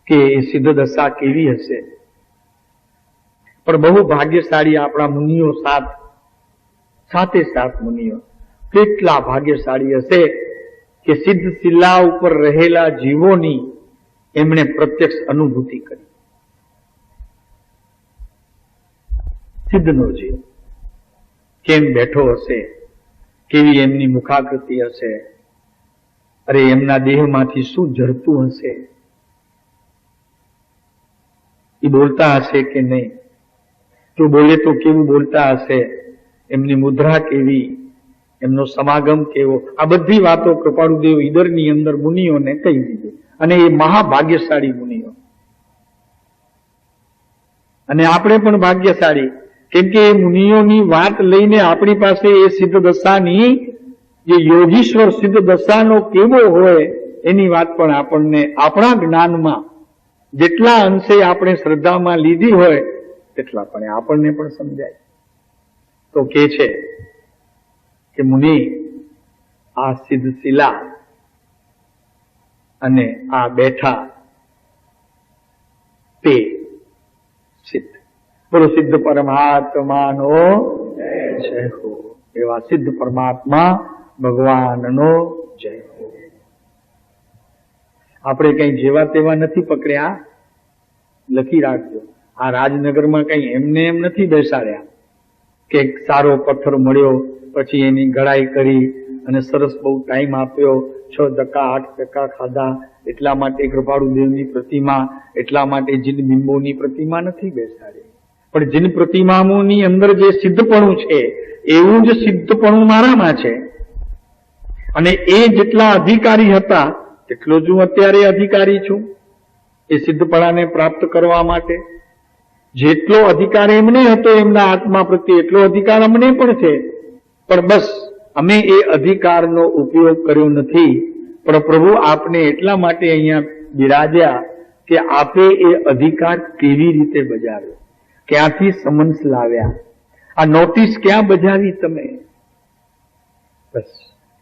કે એ સિદ્ધ દશા કેવી હશે. પણ બહુ ભાગ્યશાળી આપણા મુનિઓ, સાતે સાત મુનિઓ કેટલા ભાગ્યશાળી હશે કે સિદ્ધ શિલા ઉપર રહેલા જીવોની એમણે પ્રત્યક્ષ અનુભૂતિ કરી. સિદ્ધનો જીવ કેમ બેઠો હશે, કેવી એમની મુખાકૃતિ હશે, અરે એમના દેહમાંથી શું ઝરતું હશે, એ બોલતા હશે કે નહીં, જો બોલે તો કેવું બોલતા હશે, એમની મુદ્રા કેવી, એમનો સમાગમ કેવો, આ બધી વાતો કૃપાળુદેવ ઈદરની અંદર મુનિઓને કહી દીધી. અને એ મહાભાગ્યશાળી મુનિઓ. અને આપણે પણ ભાગ્યશાળી, કેમ કે એ મુનિઓની વાત લઈને આપણી પાસે એ સિદ્ધ દશાની, જે યોગીશ્વર સિદ્ધ દશાનો કેવો હોય એની વાત પણ આપણને આપણા જ્ઞાનમાં જેટલા અંશે આપણે શ્રદ્ધામાં લીધી હોય તેટલા પણ આપણને પણ સમજાય. તો કે છે કે મુનિ, આ સિદ્ધ શિલા અને આ બેઠા તે સિદ્ધ, બોલો સિદ્ધ પરમાત્માનો જય હો. એવા સિદ્ધ પરમાત્મા ભગવાનનો જય હો. આપણે કઈ જેવા તેવા નથી પકડ્યા, લખી રાખજો. આ રાજનગરમાં કઈ એમને એમ નથી બેસાડ્યા કે સારો પથ્થર મળ્યો પછી એની ગળાઈ કરી અને સરસ બહુ ટાઈમ આપ્યો, 6 ટકા 8 ટકા ખાધા, એટલા માટે કૃપાળુદેવની પ્રતિમા, એટલા માટે જીન બિંબોની પ્રતિમા નથી બેસાડી. પણ જીન પ્રતિમાઓની અંદર જે સિદ્ધપણું છે એવું જ સિદ્ધપણું મારામાં છે. અને એ જેટલા અધિકારી હતા તેટલો જ હું અત્યારે અધિકારી છું એ સિદ્ધપણાને પ્રાપ્ત કરવા માટે. જેટલો અધિકાર એમને હતો એમના આત્મા પ્રત્યે એટલો અધિકાર અમને પણ છે. પણ બસ અમે એ અધિકારનો ઉપયોગ કર્યો નથી. પણ પ્રભુ આપને એટલા માટે અહીંયા બિરાજ્યા કે આપે એ અધિકાર કેવી રીતે બજાવ્યો, ક્યાંથી સમન્સ લાવ્યા, આ નોટિસ ક્યાં બજાવી તમે. બસ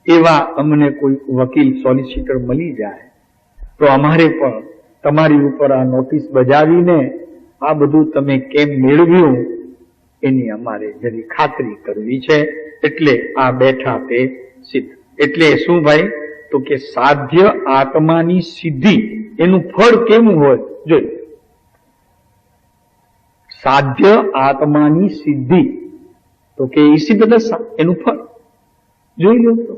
એવા અમને કોઈ વકીલ, સોલિસિટર મળી જાય તો અમારે પણ તમારી ઉપર આ નોટિસ બજાવીને આ બધું તમે કેમ મેળવ્યું એની અમારે જરી ખાતરી કરવી છે. એટલે આ બેઠા તે સિદ્ધ. એટલે શું ભાઈ, તો કે સાધ્ય આત્માની સિદ્ધિ એનું ફળ કેવું હોય જોઈ. સાધ્ય આત્માની સિદ્ધિ તો કે એ સિદ્ધ દશા, એનું ફળ જોઈ લો. તો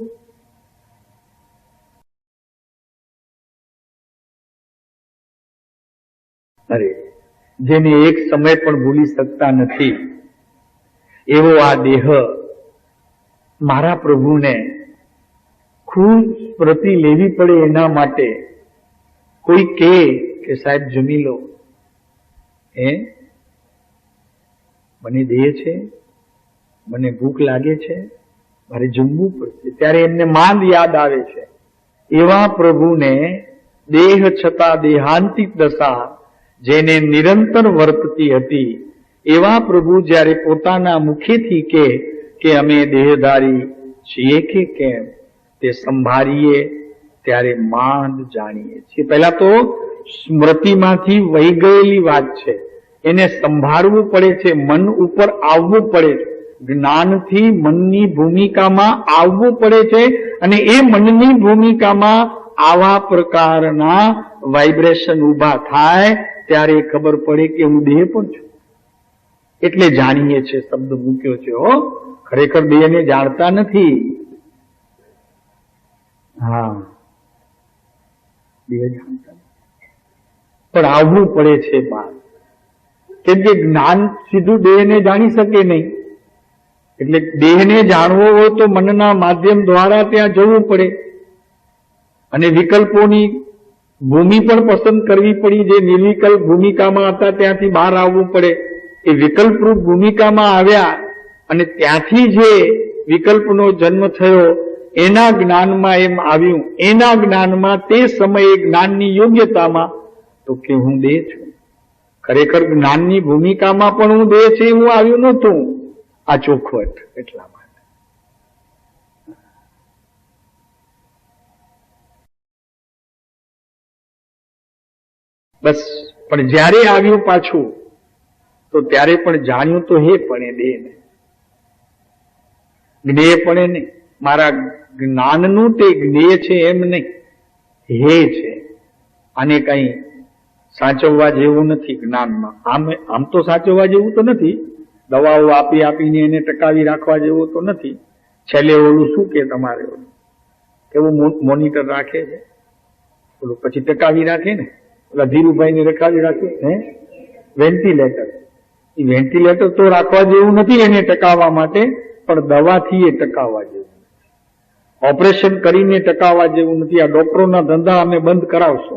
અરે જેને એક સમય પણ ભૂલી શકતા નથી એવો આ દેહ મારા પ્રભુને ખૂબ સ્મૃતિ લેવી પડે એના માટે કોઈ કે સાહેબ જમી લો, મને દેહ છે, મને ભૂખ લાગે છે, મારે જમવું પડશે, ત્યારે એમને માંદ યાદ આવે છે. એવા પ્રભુને દેહ છતાં દેહાંતિક દશા જેને નિરંતર વર્તતી હતી એવા પ્રભુ જ્યારે પોતાના મુખેથી કે અમે દેહધારી છીએ કે કેમ તે સંભાળીએ ત્યારે માંદ જાણીએ છીએ. પહેલા તો સ્મૃતિમાંથી વહી ગયેલી વાત છે, એને સંભાળવું પડે છે, મન ઉપર આવવું પડે છે, જ્ઞાનથી મનની ભૂમિકામાં આવવું પડે છે. અને એ મનની ભૂમિકામાં આવા પ્રકારના વાઇબ્રેશન ઉભા થાય ત્યારે ખબર પડે કે હું દેહ પણ છું. એટલે જાણીએ છે શબ્દ મૂક્યો છે. ખરેખર દેહને જાણતા નથી. હા, દેહ જાણતા પણ આવવું પડે છે બહાર. કેમ કે જ્ઞાન સીધું દેહને જાણી શકે નહીં. એટલે દેહને જાણવો હોય તો મનના માધ્યમ દ્વારા ત્યાં જવું પડે અને વિકલ્પોની ભૂમિ પણ પસંદ કરવી પડી. જે નિર્વિકલ્પ ભૂમિકામાં હતા ત્યાંથી બહાર આવવું પડે. એ વિકલ્પરૂપ ભૂમિકામાં આવ્યા અને ત્યાંથી જે વિકલ્પનો જન્મ થયો એના જ્ઞાનમાં એમ આવ્યું, એના જ્ઞાનમાં તે સમયે જ્ઞાનની યોગ્યતામાં તો કે હું દેહ છું. ખરેખર જ્ઞાનની ભૂમિકામાં પણ હું દેહ છે એવું આવ્યું નહોતું, આ ચોખવટ એટલા માટે. બસ, પણ જ્યારે આવ્યું પાછું તો ત્યારે પણ જાણ્યું તો હે પણ એ દેહ ને, જ્ઞેય પણ નહીં. મારા જ્ઞાનનું તે જ્ઞેય છે એમ નહીં, હે છે. આને કઈ સાચવવા જેવું નથી જ્ઞાનમાં. આમ તો સાચવવા જેવું તો નથી, દવાઓ આપી આપીને એને ટકાવી રાખવા જેવું તો નથી. છેલ્લે ઓલું શું કે તમારે એવું મોનિટર રાખે છે, ઓલું પછી ટકાવી રાખે ને, ઓલા ધીરુભાઈ ને રખાવી રાખે હે વેન્ટિલેટર. એ વેન્ટિલેટર તો રાખવા જેવું નથી એને ટકાવવા માટે, પણ દવાથી એ ટકાવવા જેવું નથી, ઓપરેશન કરીને ટકાવવા જેવું નથી. આ ડોક્ટરોના ધંધા અમે બંધ કરાવશો,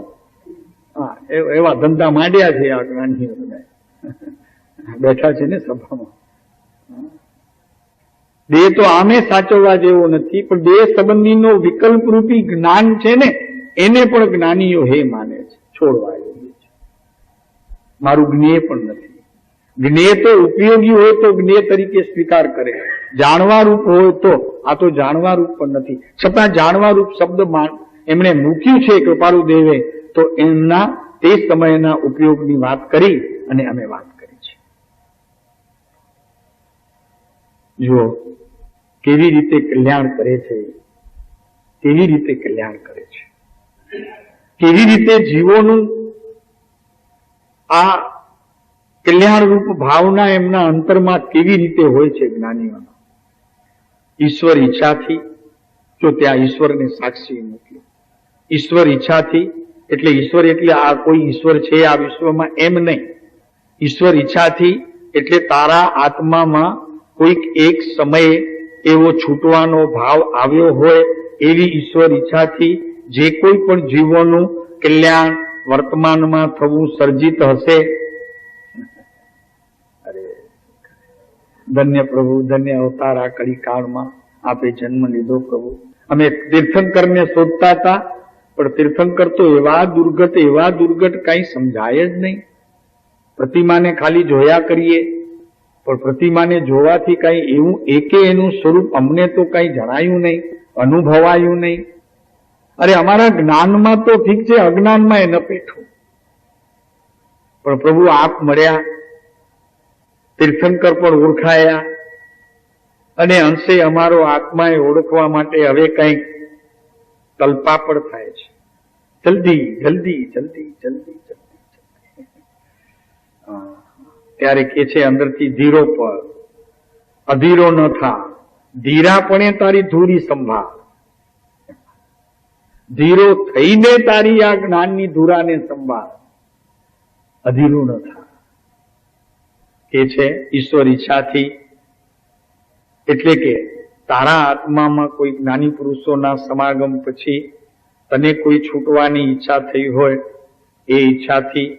હા એવા ધંધા માંડ્યા છે આ જ્ઞાનીઓ બધા બેઠા છે ને સભામાં. દેહ તો આમે સાચવવા જેવો નથી, પણ દેહ સંબંધીનો વિકલ્પ રૂપી જ્ઞાન છે ને, એને પણ જ્ઞાનીઓ હે માને છે, છોડવા યોગ્ય છે. મારું જ્ઞેય પણ નથી. જ્ઞેય તો ઉપયોગી હોય તો જ્ઞેય તરીકે સ્વીકાર કરે, જાણવા રૂપ હોય તો. આ તો જાણવા રૂપ પણ નથી, છતાં જાણવા રૂપ શબ્દ એમણે મૂક્યું છે કૃપાળુદેવે, તો એમના તે સમયના ઉપયોગની વાત કરી અને અમે વાત કરી છે. જુઓ કેવી રીતે કલ્યાણ કરે છે, કેવી રીતે કલ્યાણ કરે છે, કેવી રીતે જીવોનું આ કલ્યાણ રૂપ ભાવના એમના અંતરમાં કેવી રીતે હોય છે જ્ઞાનીઓના. ઈશ્વર ઈચ્છાથી, જો ત્યાં ઈશ્વરને સાક્ષી મૂક્યો, ઈશ્વર ઈચ્છાથી એટલે ઈશ્વર એટલે આ કોઈ ઈશ્વર છે આ વિશ્વમાં એમ નહીં. ઈશ્વર ઈચ્છાથી એટલે તારા આત્મામાં કોઈક એક સમયે એવો છૂટવાનો ભાવ આવ્યો હોય, એવી ઈશ્વર ઈચ્છાથી જે કોઈ પણ જીવોનું કલ્યાણ વર્તમાનમાં થવું સર્જિત હશે. અરે ધન્ય પ્રભુ, ધન્ય અવતાર આ કડી કાળમાં આપે જન્મ લીધો પ્રભુ. અમે તીર્થંકરને શોધતા હતા, પણ તીર્થંકર તો એવા દુર્ગત કઈ સમજાય જ નહીં. પ્રતિમાને ખાલી જોયા કરીએ, પણ પ્રતિમાને જોવાથી કઈ એવું એકે એનું સ્વરૂપ અમને તો કઈ જણાયું નહીં, અનુભવાયું નહીં. અરે અમારા જ્ઞાનમાં તો ઠીક છે, અજ્ઞાનમાં એ ન પેઠું. પણ પ્રભુ આપ મળ્યા, તીર્થંકર પણ ઓળખાયા, અને અંશે અમારો આત્માએ ઓળખવા માટે હવે કંઈક કલ્પાપડ થાય છે. જલ્દી જલ્દી જલ્દી જલ્દી જલ્દી. ત્યારે કે છે અંદરથી ધીરો પર, અધીરો ન થા, ધીરાપણે તારી ધૂરી સંભાળ. ધીરો થઈને તારી આ જ્ઞાનની ધુરાને સંભાળ, અધીરો ન થા. કે છે ઈશ્વર ઈચ્છાથી એટલે કે તારા આત્મામાં કોઈ જ્ઞાની પુરુષોના સમાગમ પછી તને કોઈ છૂટવાની ઈચ્છા થઈ હોય, એ ઈચ્છાથી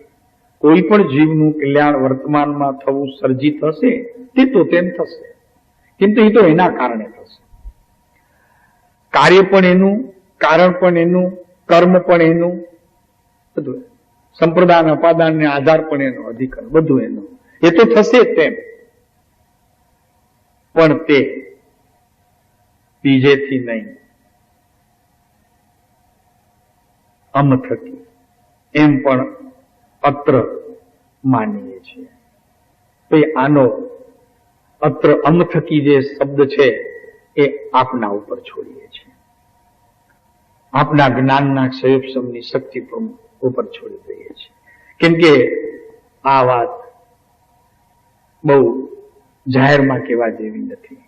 કોઈ પણ જીવનું કલ્યાણ વર્તમાનમાં થવું સર્જિત હશે, તે તો તેમ થશે. કેમ તો એ તો એના કારણે થશે. કાર્ય પણ એનું, કારણ પણ એનું, કર્મ પણ એનું, બધું સંપ્રદાન અપાદાન ને આધાર પણ એનો, અધિકાર બધું એનું. એ તો થશે તેમ, પણ તે બીજેથી નહીં, અમ થકી એમ પણ અત્ર માનીએ છીએ. તો આનો અત્ર અમ થકી જે શબ્દ છે એ આપના ઉપર છોડીએ છીએ, આપના જ્ઞાનના ક્ષયોપશમની શક્તિ ઉપર છોડી દઈએ છીએ. કેમ કે આ વાત બહુ જાહેરમાં કહેવા જેવી નથી.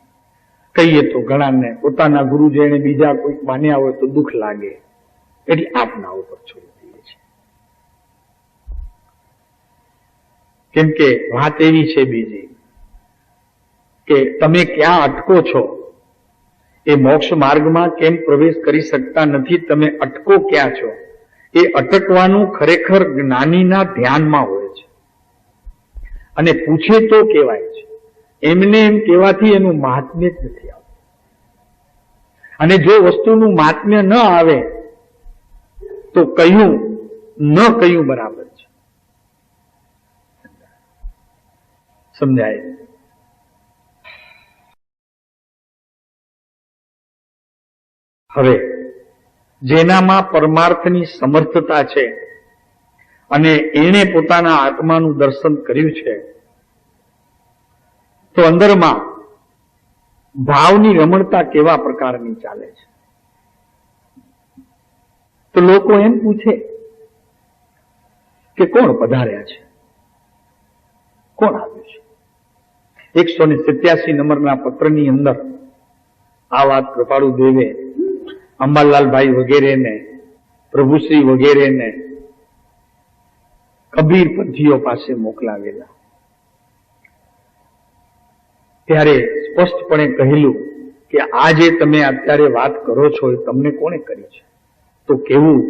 કહીએ તો ઘણાને પોતાના ગુરુ જેને બીજા કોઈ માન્યા હોય તો દુઃખ લાગે, એટલે આપના ઉપર છોડી દઈએ છીએ. કેમ કે વાત એવી છે બીજી કે તમે ક્યાં અટકો છો, એ મોક્ષ માર્ગમાં કેમ પ્રવેશ કરી શકતા નથી, તમે અટકો ક્યાં છો, એ અટકવાનું ખરેખર જ્ઞાનીના ધ્યાનમાં હોય છે. અને પૂછે તો કહેવાય છે, એમને એમ કહેવાથી એનું મહાત્મ્ય જ નથી આવતું. અને જો વસ્તુનું મહાત્મ્ય ન આવે તો કહ્યું ન કહ્યું બરાબર છે. સમજાય. હવે જેનામાં પરમાર્થની સમર્થતા છે અને એણે પોતાના આત્માનું દર્શન કર્યું છે, તો અંદરમાં ભાવની રમણતા કેવા પ્રકારની ચાલે છે. તો લોકો એમ પૂછે કે કોણ પધાર્યા છે, કોણ આવ્યું છે? 187 નંબરના પત્રની અંદર આ વાત કૃપાળુ દેવે અંબાલાલભાઈ વગેરેને, પ્રભુશ્રી વગેરેને કબીર પંથીઓ પાસે મોકલાવેલા. ત્યારે સ્પષ્ટપણે કહેલું કે આ જે તમે અત્યારે વાત કરો છો એ તમને કોણે કરી છે? તો કેવું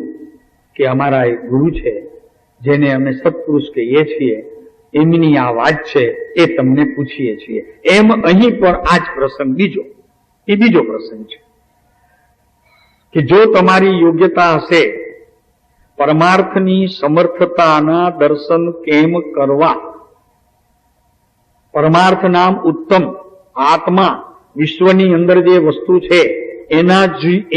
કે અમારા એક ગુરુ છે જેને અમે સત્પુરુષ કહીએ છીએ, એમની આ વાત છે એ તમને પૂછીએ છીએ. એમ અહીં પણ આ જ પ્રસંગ બીજો પ્રસંગ છે કે જો તમારી યોગ્યતા હશે પરમાર્થની સમર્થતાના દર્શન કેમ કરવા, પરમાર્થ નામ ઉત્તમ આત્મા વિશ્વની અંદર જે વસ્તુ છે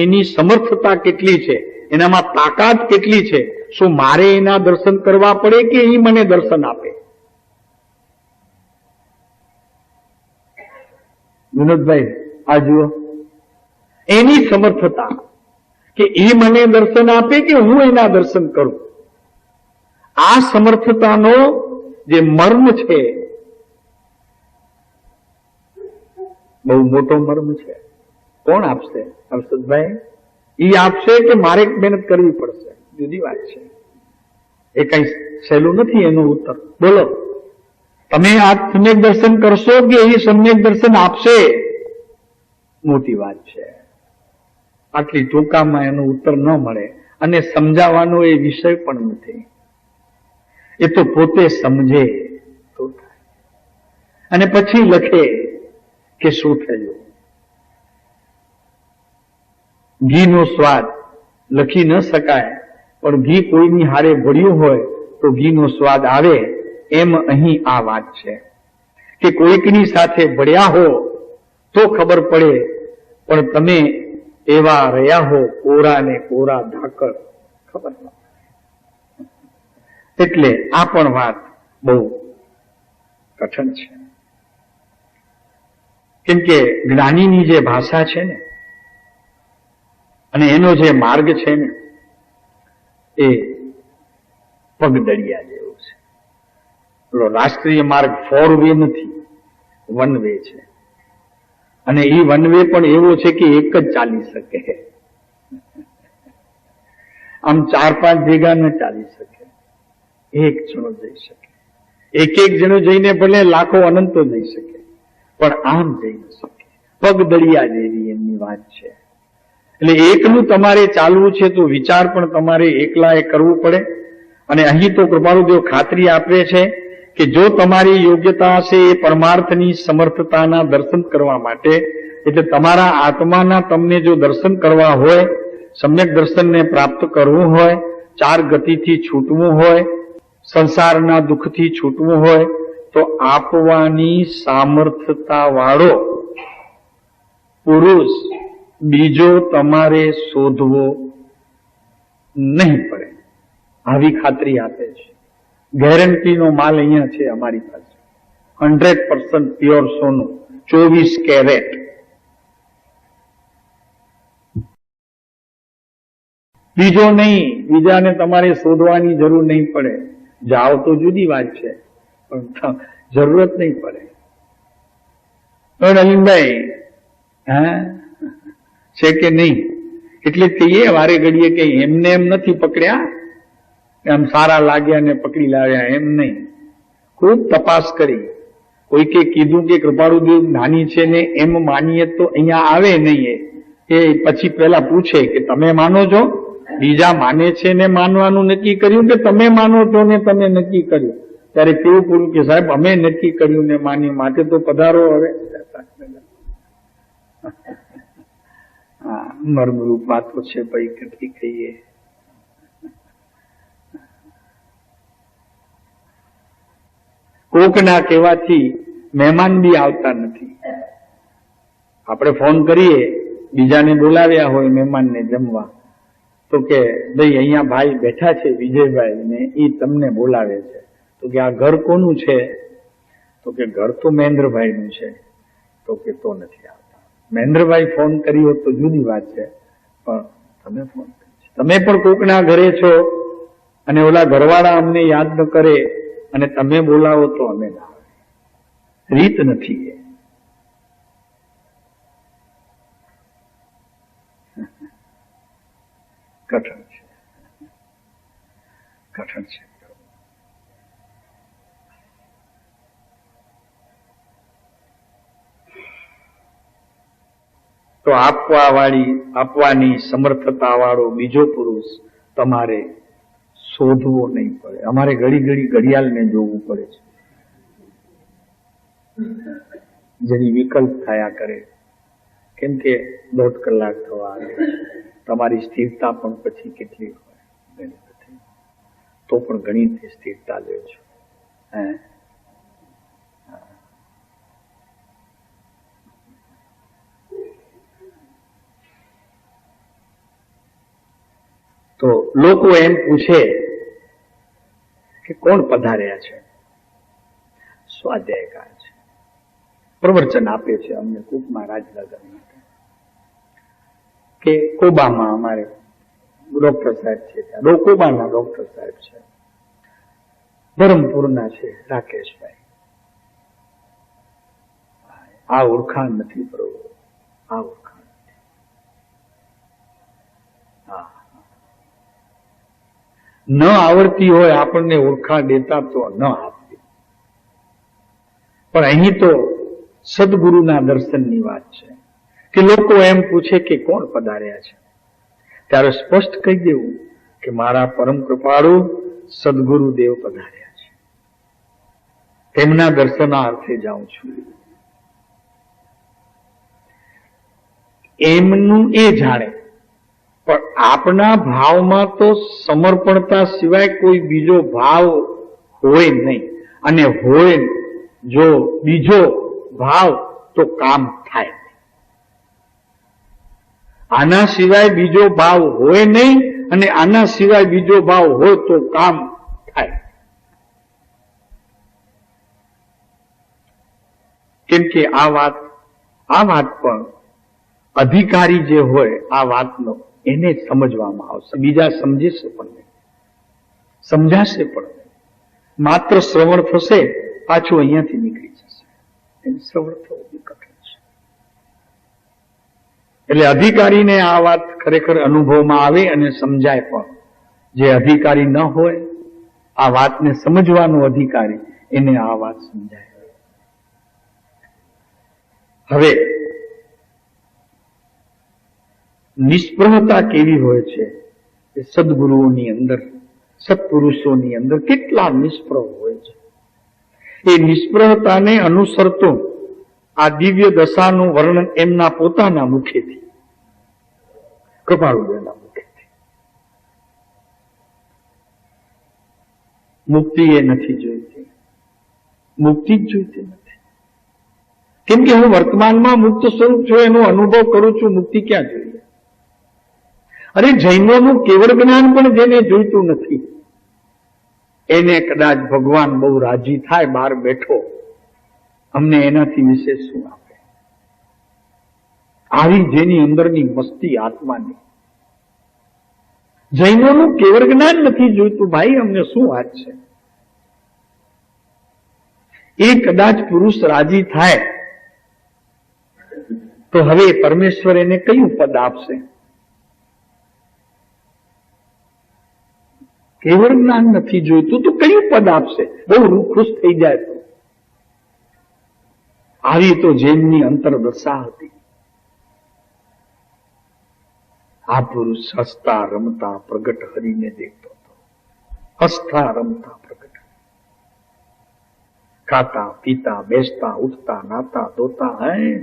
એની સમર્થતા કેટલી છે, એનામાં તાકાત કેટલી છે, શું મારે એના દર્શન કરવા પડે કે એ મને દર્શન આપે? વિનોદભાઈ આ જુઓ, એની સમર્થતા કે એ મને દર્શન આપે કે હું એના દર્શન કરું. આ સમર્થતાનો જે મર્મ છે બહુ મોટો મર્મ છે. કોણ આપશે હર્ષદભાઈ? ઈ આપશે કે મારે મહેનત કરવી પડશે? જુદી વાત છે. એ કઈ સહેલું નથી એનો ઉત્તર. બોલો, તમે આ સમ્યક દર્શન કરશો કે એ સમ્યક દર્શન આપશે? મોટી વાત છે. આટલી ટૂંકામાં એનો ઉત્તર ન મળે અને સમજાવવાનો એ વિષય પણ નથી. એ તો પોતે સમજે તો થાય અને પછી લખે કે શું થયું. ઘીનો સ્વાદ લખી ન શકાય, પણ ઘી કોઈની હારે ભળ્યું હોય તો ઘીનો સ્વાદ આવે. એમ અહીં આ વાત છે કે કોઈકની સાથે ભળ્યા હો તો ખબર પડે, પણ તમે એવા રહ્યા હો કોરા ને કોરા ધાકડ, ખબર ન. એટલે આ પણ વાત બહુ કઠણ છે. કેમ કે જ્ઞાનીની જે ભાષા છે ને અને એનો જે માર્ગ છે ને એ પગદળિયા જેવો છે. રાષ્ટ્રીય માર્ગ 4 વે નથી, 1 વે છે. અને એ 1 વે પણ એવો છે કે એક જ ચાલી શકે, આમ 4-5 ભેગા ન ચાલી શકે. એક જણો જઈ શકે, એક જણો જઈને ભલે લાખો અનંતો જઈ શકે, પણ આમ જઈ ન શકે. પગદળિયા જેવી એમની વાત છે. એટલે એકનું તમારે ચાલવું છે તો વિચાર પણ તમારે એકલાએ કરવું પડે. અને અહીં તો કૃપાળુદેવ ખાતરી આપે છે કે જો તમારી યોગ્યતા હશે એ પરમાર્થની સમર્થતાના દર્શન કરવા માટે, એટલે તમારા આત્માના તમને જો દર્શન કરવા હોય, સમ્યક દર્શનને પ્રાપ્ત કરવું હોય, 4 ગતિથી છૂટવું હોય, સંસારના દુઃખથી છૂટવું હોય, તો આપવાની સામર્થ્યતા વાળો પુરુષ બીજો તમારે શોધવો નહીં પડે. આવી ખાતરી આપે છે. ગેરંટીનો માલ અહીંયા છે અમારી પાસે. 100% પ્યોર સોનું, 24 કેરેટ. બીજો નહીં, બીજાને તમારે શોધવાની જરૂર નહીં પડે. જાઓ તો જુદી વાત છે, પણ જરૂરત નહીં પડે. નવીનભાઈ છે કે નહીં? એટલે કહીએ વારે ઘડીએ કે એમને એમ નથી પકડ્યા, એમ સારા લાગ્યા ને પકડી લાવ્યા, એમ નહીં. ખૂબ તપાસ કરી. કોઈકે કીધું કે કૃપાળુદેવ નાની છે ને એમ માનીએ તો અહીંયા આવે નહીં. એ પછી પેલા પૂછે કે તમે માનો છો? બીજા માને છે ને માનવાનું નક્કી કર્યું કે તમે માનો છો ને તમે નક્કી કર્યું? ત્યારે કેવું પૂરું કે સાહેબ અમે નક્કી કર્યું ને માન્યું, માટે તો પધારો હવે. હા, મર્મરૂપ વાતો છે ભાઈ, કેટલી કહીએ. કોકના કહેવાથી મહેમાન બી આવતા નથી. આપણે ફોન કરીએ, બીજાને બોલાવ્યા હોય મહેમાનને જમવા, તો કે ભાઈ અહીંયા ભાઈ બેઠા છે વિજયભાઈ ને એ તમને બોલાવે છે. તો કે આ ઘર કોનું છે? તો કે ઘર તો મહેન્દ્રભાઈનું છે. તો કે તો નથી આવતા. મહેન્દ્રભાઈ ફોન કર્યો તો જુદી વાત છે, પણ તમે ફોન કર્યો, તમે પણ કોકના ઘરે છો અને ઓલા ઘરવાળા અમને યાદ ન કરે અને તમે બોલાવો તો અમે ના આવે. રીત નથી એ. કઠણ છે, કઠણ છે. તો આપવાની સમર્થતા વાળો બીજો પુરુષ તમારે શોધવો નહીં પડે. અમારે ઘડી ઘડી ઘડિયાળને જોવું પડે છે, જેની વિકલ્પ થયા કરે. કેમ કે 1.5 કલાક થવા આવે. તમારી સ્થિરતા પણ પછી કેટલી હોય, ઘણી બધી. તો પણ ઘણી સ્થિરતા લે છો. તો લોકો એમ પૂછે કે કોણ પધાર્યા છે? સ્વાધ્યાયકાર છે, પ્રવચન આપે છે અમને કુકમાં રાજનગર માટે. કે કોબામાં અમારે ડોક્ટર સાહેબ છે, ત્યાં કોબાના ડોક્ટર સાહેબ છે, ધરમપુરના છે રાકેશભાઈ. આ ઓળખાણ નથી પ્રભુ, આ ઓળખાણ નથી. હા, ન આવડતી હોય આપણને ઓળખાણ દેતા તો ન આપતી. પણ અહીં તો સદગુરુના દર્શનની વાત છે કે લોકો એમ પૂછે કે કોણ પધાર્યા છે, ત્યારે સ્પષ્ટ કહી દેવું કે મારા પરમ કૃપાળુ સદગુરુદેવ પધાર્યા છે, તેમના દર્શનાર્થે જાઉં છું. એમનું એ જાણે, પણ આપના ભાવમાં તો સમર્પણતા સિવાય કોઈ બીજો ભાવ હોય નહીં. અને હોય જો બીજો ભાવ તો કામ થાય. આના સિવાય બીજો ભાવ હોય નહીં, અને આના સિવાય બીજો ભાવ હોય તો કામ થાય. કેમ કે આ વાત પણ અધિકારી જે હોય આ વાતનો એને સમજવામાં આવશે. બીજા સમજીશે પણ નહીં, સમજાશે પણ નહીં. માત્ર શ્રવણ થશે, પાછું અહીંયાથી નીકળી જશે. એને શ્રવણ થવું બી કઠિન છે. એટલે અધિકારીને આ વાત ખરેખર અનુભવમાં આવે અને સમજાય પણ. જે અધિકારી ન હોય, આ વાતને સમજવાનો અધિકારી, એને આ વાત સમજાય. હવે નિષ્પ્રહતા કેવી હોય છે? સદગુરુઓની અંદર, સત્પુરુષોની અંદર કેટલા નિષ્પ્રહ હોય છે. એ નિષ્પ્રહતાને અનુસરતો આ દિવ્ય દશાનું વર્ણન એમના પોતાના મુખેથી, કૃપાળુદેવના મુખેથી. મુક્તિ એ નથી જોઈતી, મુક્તિ જ જોઈતી નથી. કેમ કે હું વર્તમાનમાં મુક્ત સ્વરૂપ છું, એનો અનુભવ કરું છું. મુક્તિ ક્યાં જોઈએ? અરે જૈનોનું કેવળ જ્ઞાન પણ જેને જોઈતું નથી, એને કદાચ ભગવાન બહુ રાજી થાય, બહાર બેઠો, અમને એનાથી વિશેષ શું આપે? આવી જેની અંદરની મસ્તી આત્માની. જૈનોનું કેવળ જ્ઞાન નથી જોઈતું, ભાઈ અમને શું વાત છે? એ કદાચ પુરુષ રાજી થાય તો હવે પરમેશ્વર એને કયું પદ આપશે? કેવળ જ્ઞાન નથી જોઈતું તો કયું પદ આપશે? બહુ ખુશ થઈ જાય તો. આવી તો જેમની અંતરદશા હતી. આ પુરુષ હસતા રમતા પ્રગટ હરીને દેખતો હતો. હસતા રમતા પ્રગટ, ખાતા પીતા બેસતા ઉઠતા નાતા ધોતા,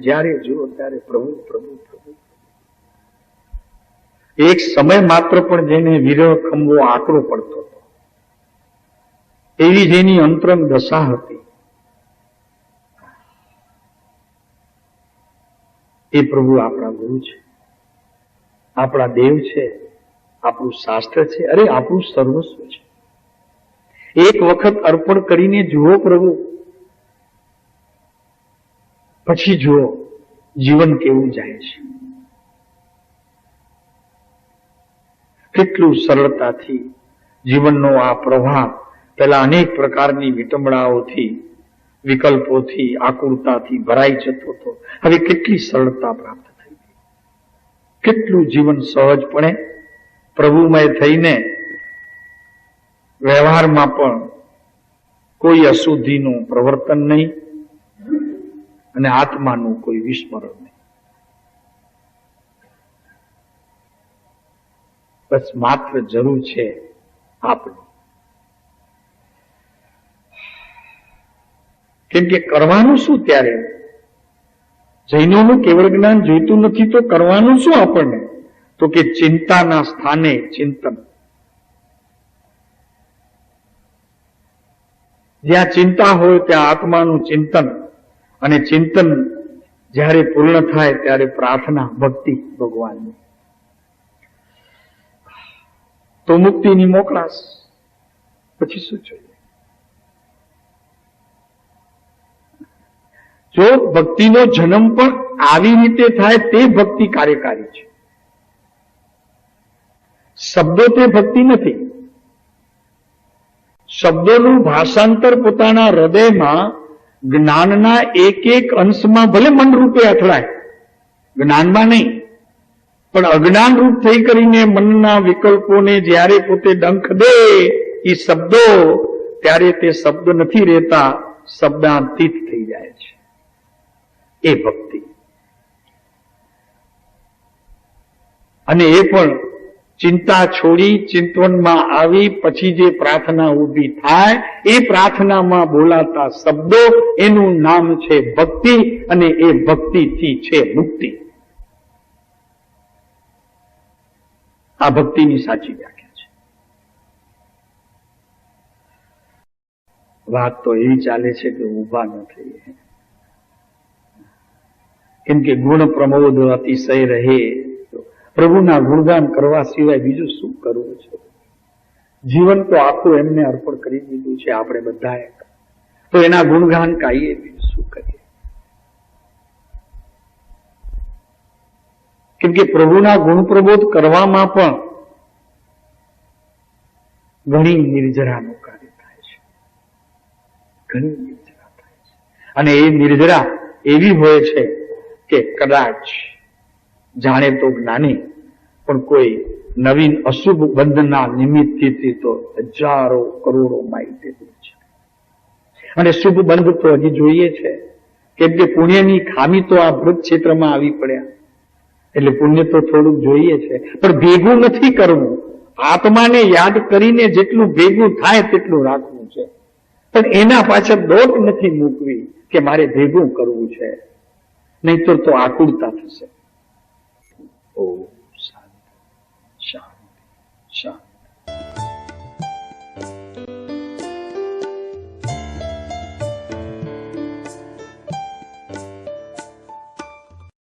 જ્યારે જુઓ ત્યારે પ્રભુ પ્રભુ પ્રભુ. એક સમય માત્ર પણ જેને વિરહ ખંભો આકરો પડતો હતો, એવી જેની અંતરંગ દશા હતી, એ પ્રભુ આપણા ગુરુ છે, આપણા દેવ છે, આપણું શાસ્ત્ર છે, અરે આપણું સર્વસ્વ છે. એક વખત અર્પણ કરીને જુઓ પ્રભુ, પછી જુઓ જીવન કેવું જાય છે. કેટલું સરળતાથી જીવનનો આ પ્રવાહ પેલા અનેક પ્રકારની વિટંબણાઓથી, વિકલ્પોથી, આકુરતાથી ભરાઈ જતો હતો, હવે કેટલી સરળતા પ્રાપ્ત થઈ ગઈ. કેટલું જીવન સહજપણે પ્રભુમય થઈને વ્યવહારમાં પણ કોઈ અશુદ્ધિનું પ્રવર્તન નહીં અને આત્માનું કોઈ વિસ્મરણ નહીં. બસ માત્ર જરૂર છે આપની. કેમ કે કરવાનું શું ત્યારે? જૈનોનું કેવળ જ્ઞાન જોઈતું નથી તો કરવાનું શું આપણને? તો કે ચિંતાના સ્થાને ચિંતન. જ્યાં ચિંતા હોય ત્યાં આત્માનું ચિંતન, અને ચિંતન જ્યારે પૂર્ણ થાય ત્યારે પ્રાર્થના, ભક્તિ ભગવાનની. તો મુક્તિની મોકળાશ. પછી શું જોઈએ? જો ભક્તિનો જન્મ પણ આવી રીતે થાય તે ભક્તિ કાર્યકારી છે. શબ્દો તે ભક્તિ નથી. શબ્દોનું ભાષાંતર પોતાના હૃદયમાં જ્ઞાનના એક એક અંશમાં ભલે મનરૂપે અથડાય, જ્ઞાનમાં નહીં, પણ અજ્ઞાન રૂપ થઈ કરીને મનના વિકલ્પોને જ્યારે પોતે ડંખ દે એ શબ્દો, ત્યારે તે શબ્દ નથી રહેતા, શબ્દાંતિત થઈ જાય છે. એ ભક્તિ. અને એ પણ ચિંતા છોડી ચિંતવનમાં આવી પછી જે પ્રાર્થના ઊભી થાય એ પ્રાર્થનામાં બોલાતા શબ્દો, એનું નામ છે ભક્તિ, અને એ ભક્તિથી છે મુક્તિ. આ ભક્તિની સાચી વ્યાખ્યા છે. વાત તો એવી ચાલે છે કે ઊભા ન થઈએ. કેમ કે ગુણ પ્રમોદ અતિશય રહે. પ્રભુના ગુણગાન કરવા સિવાય બીજું શું કરવું છે? જીવન તો આખું એમને અર્પણ કરી દીધું છે આપણે બધાએ, તો એના ગુણગાન ગાઈએ, બીજું શું કરીએ? કેમ કે પ્રભુના ગુણ પ્રબોધ કરવામાં પણ ઘણી નિર્જરાનું કાર્ય થાય છે. ઘણી નિર્જરા થાય છે. અને એ નિર્જરા એવી હોય છે કે કદાચ જાણે તો જ્ઞાની પણ કોઈ નવીન અશુભ બંધના નિમિત્તથી તો હજારો કરોડો માઇલ તેટલું છે. અને શુભ બંધ તો હજી જોઈએ છે, કેમ કે પુણ્યની ખામી તો આ ભૃત ક્ષેત્રમાં આવી પડ્યા, એટલે પુણ્ય તો થોડુંક જોઈએ છે, પણ ભેગું નથી કરવું. આત્માને યાદ કરીને જેટલું ભેગું થાય તેટલું રાખવું છે, પણ એના પાછળ દોટ નથી મૂકવી કે મારે ભેગું કરવું છે, નહીતર તો આકુરતા થશે.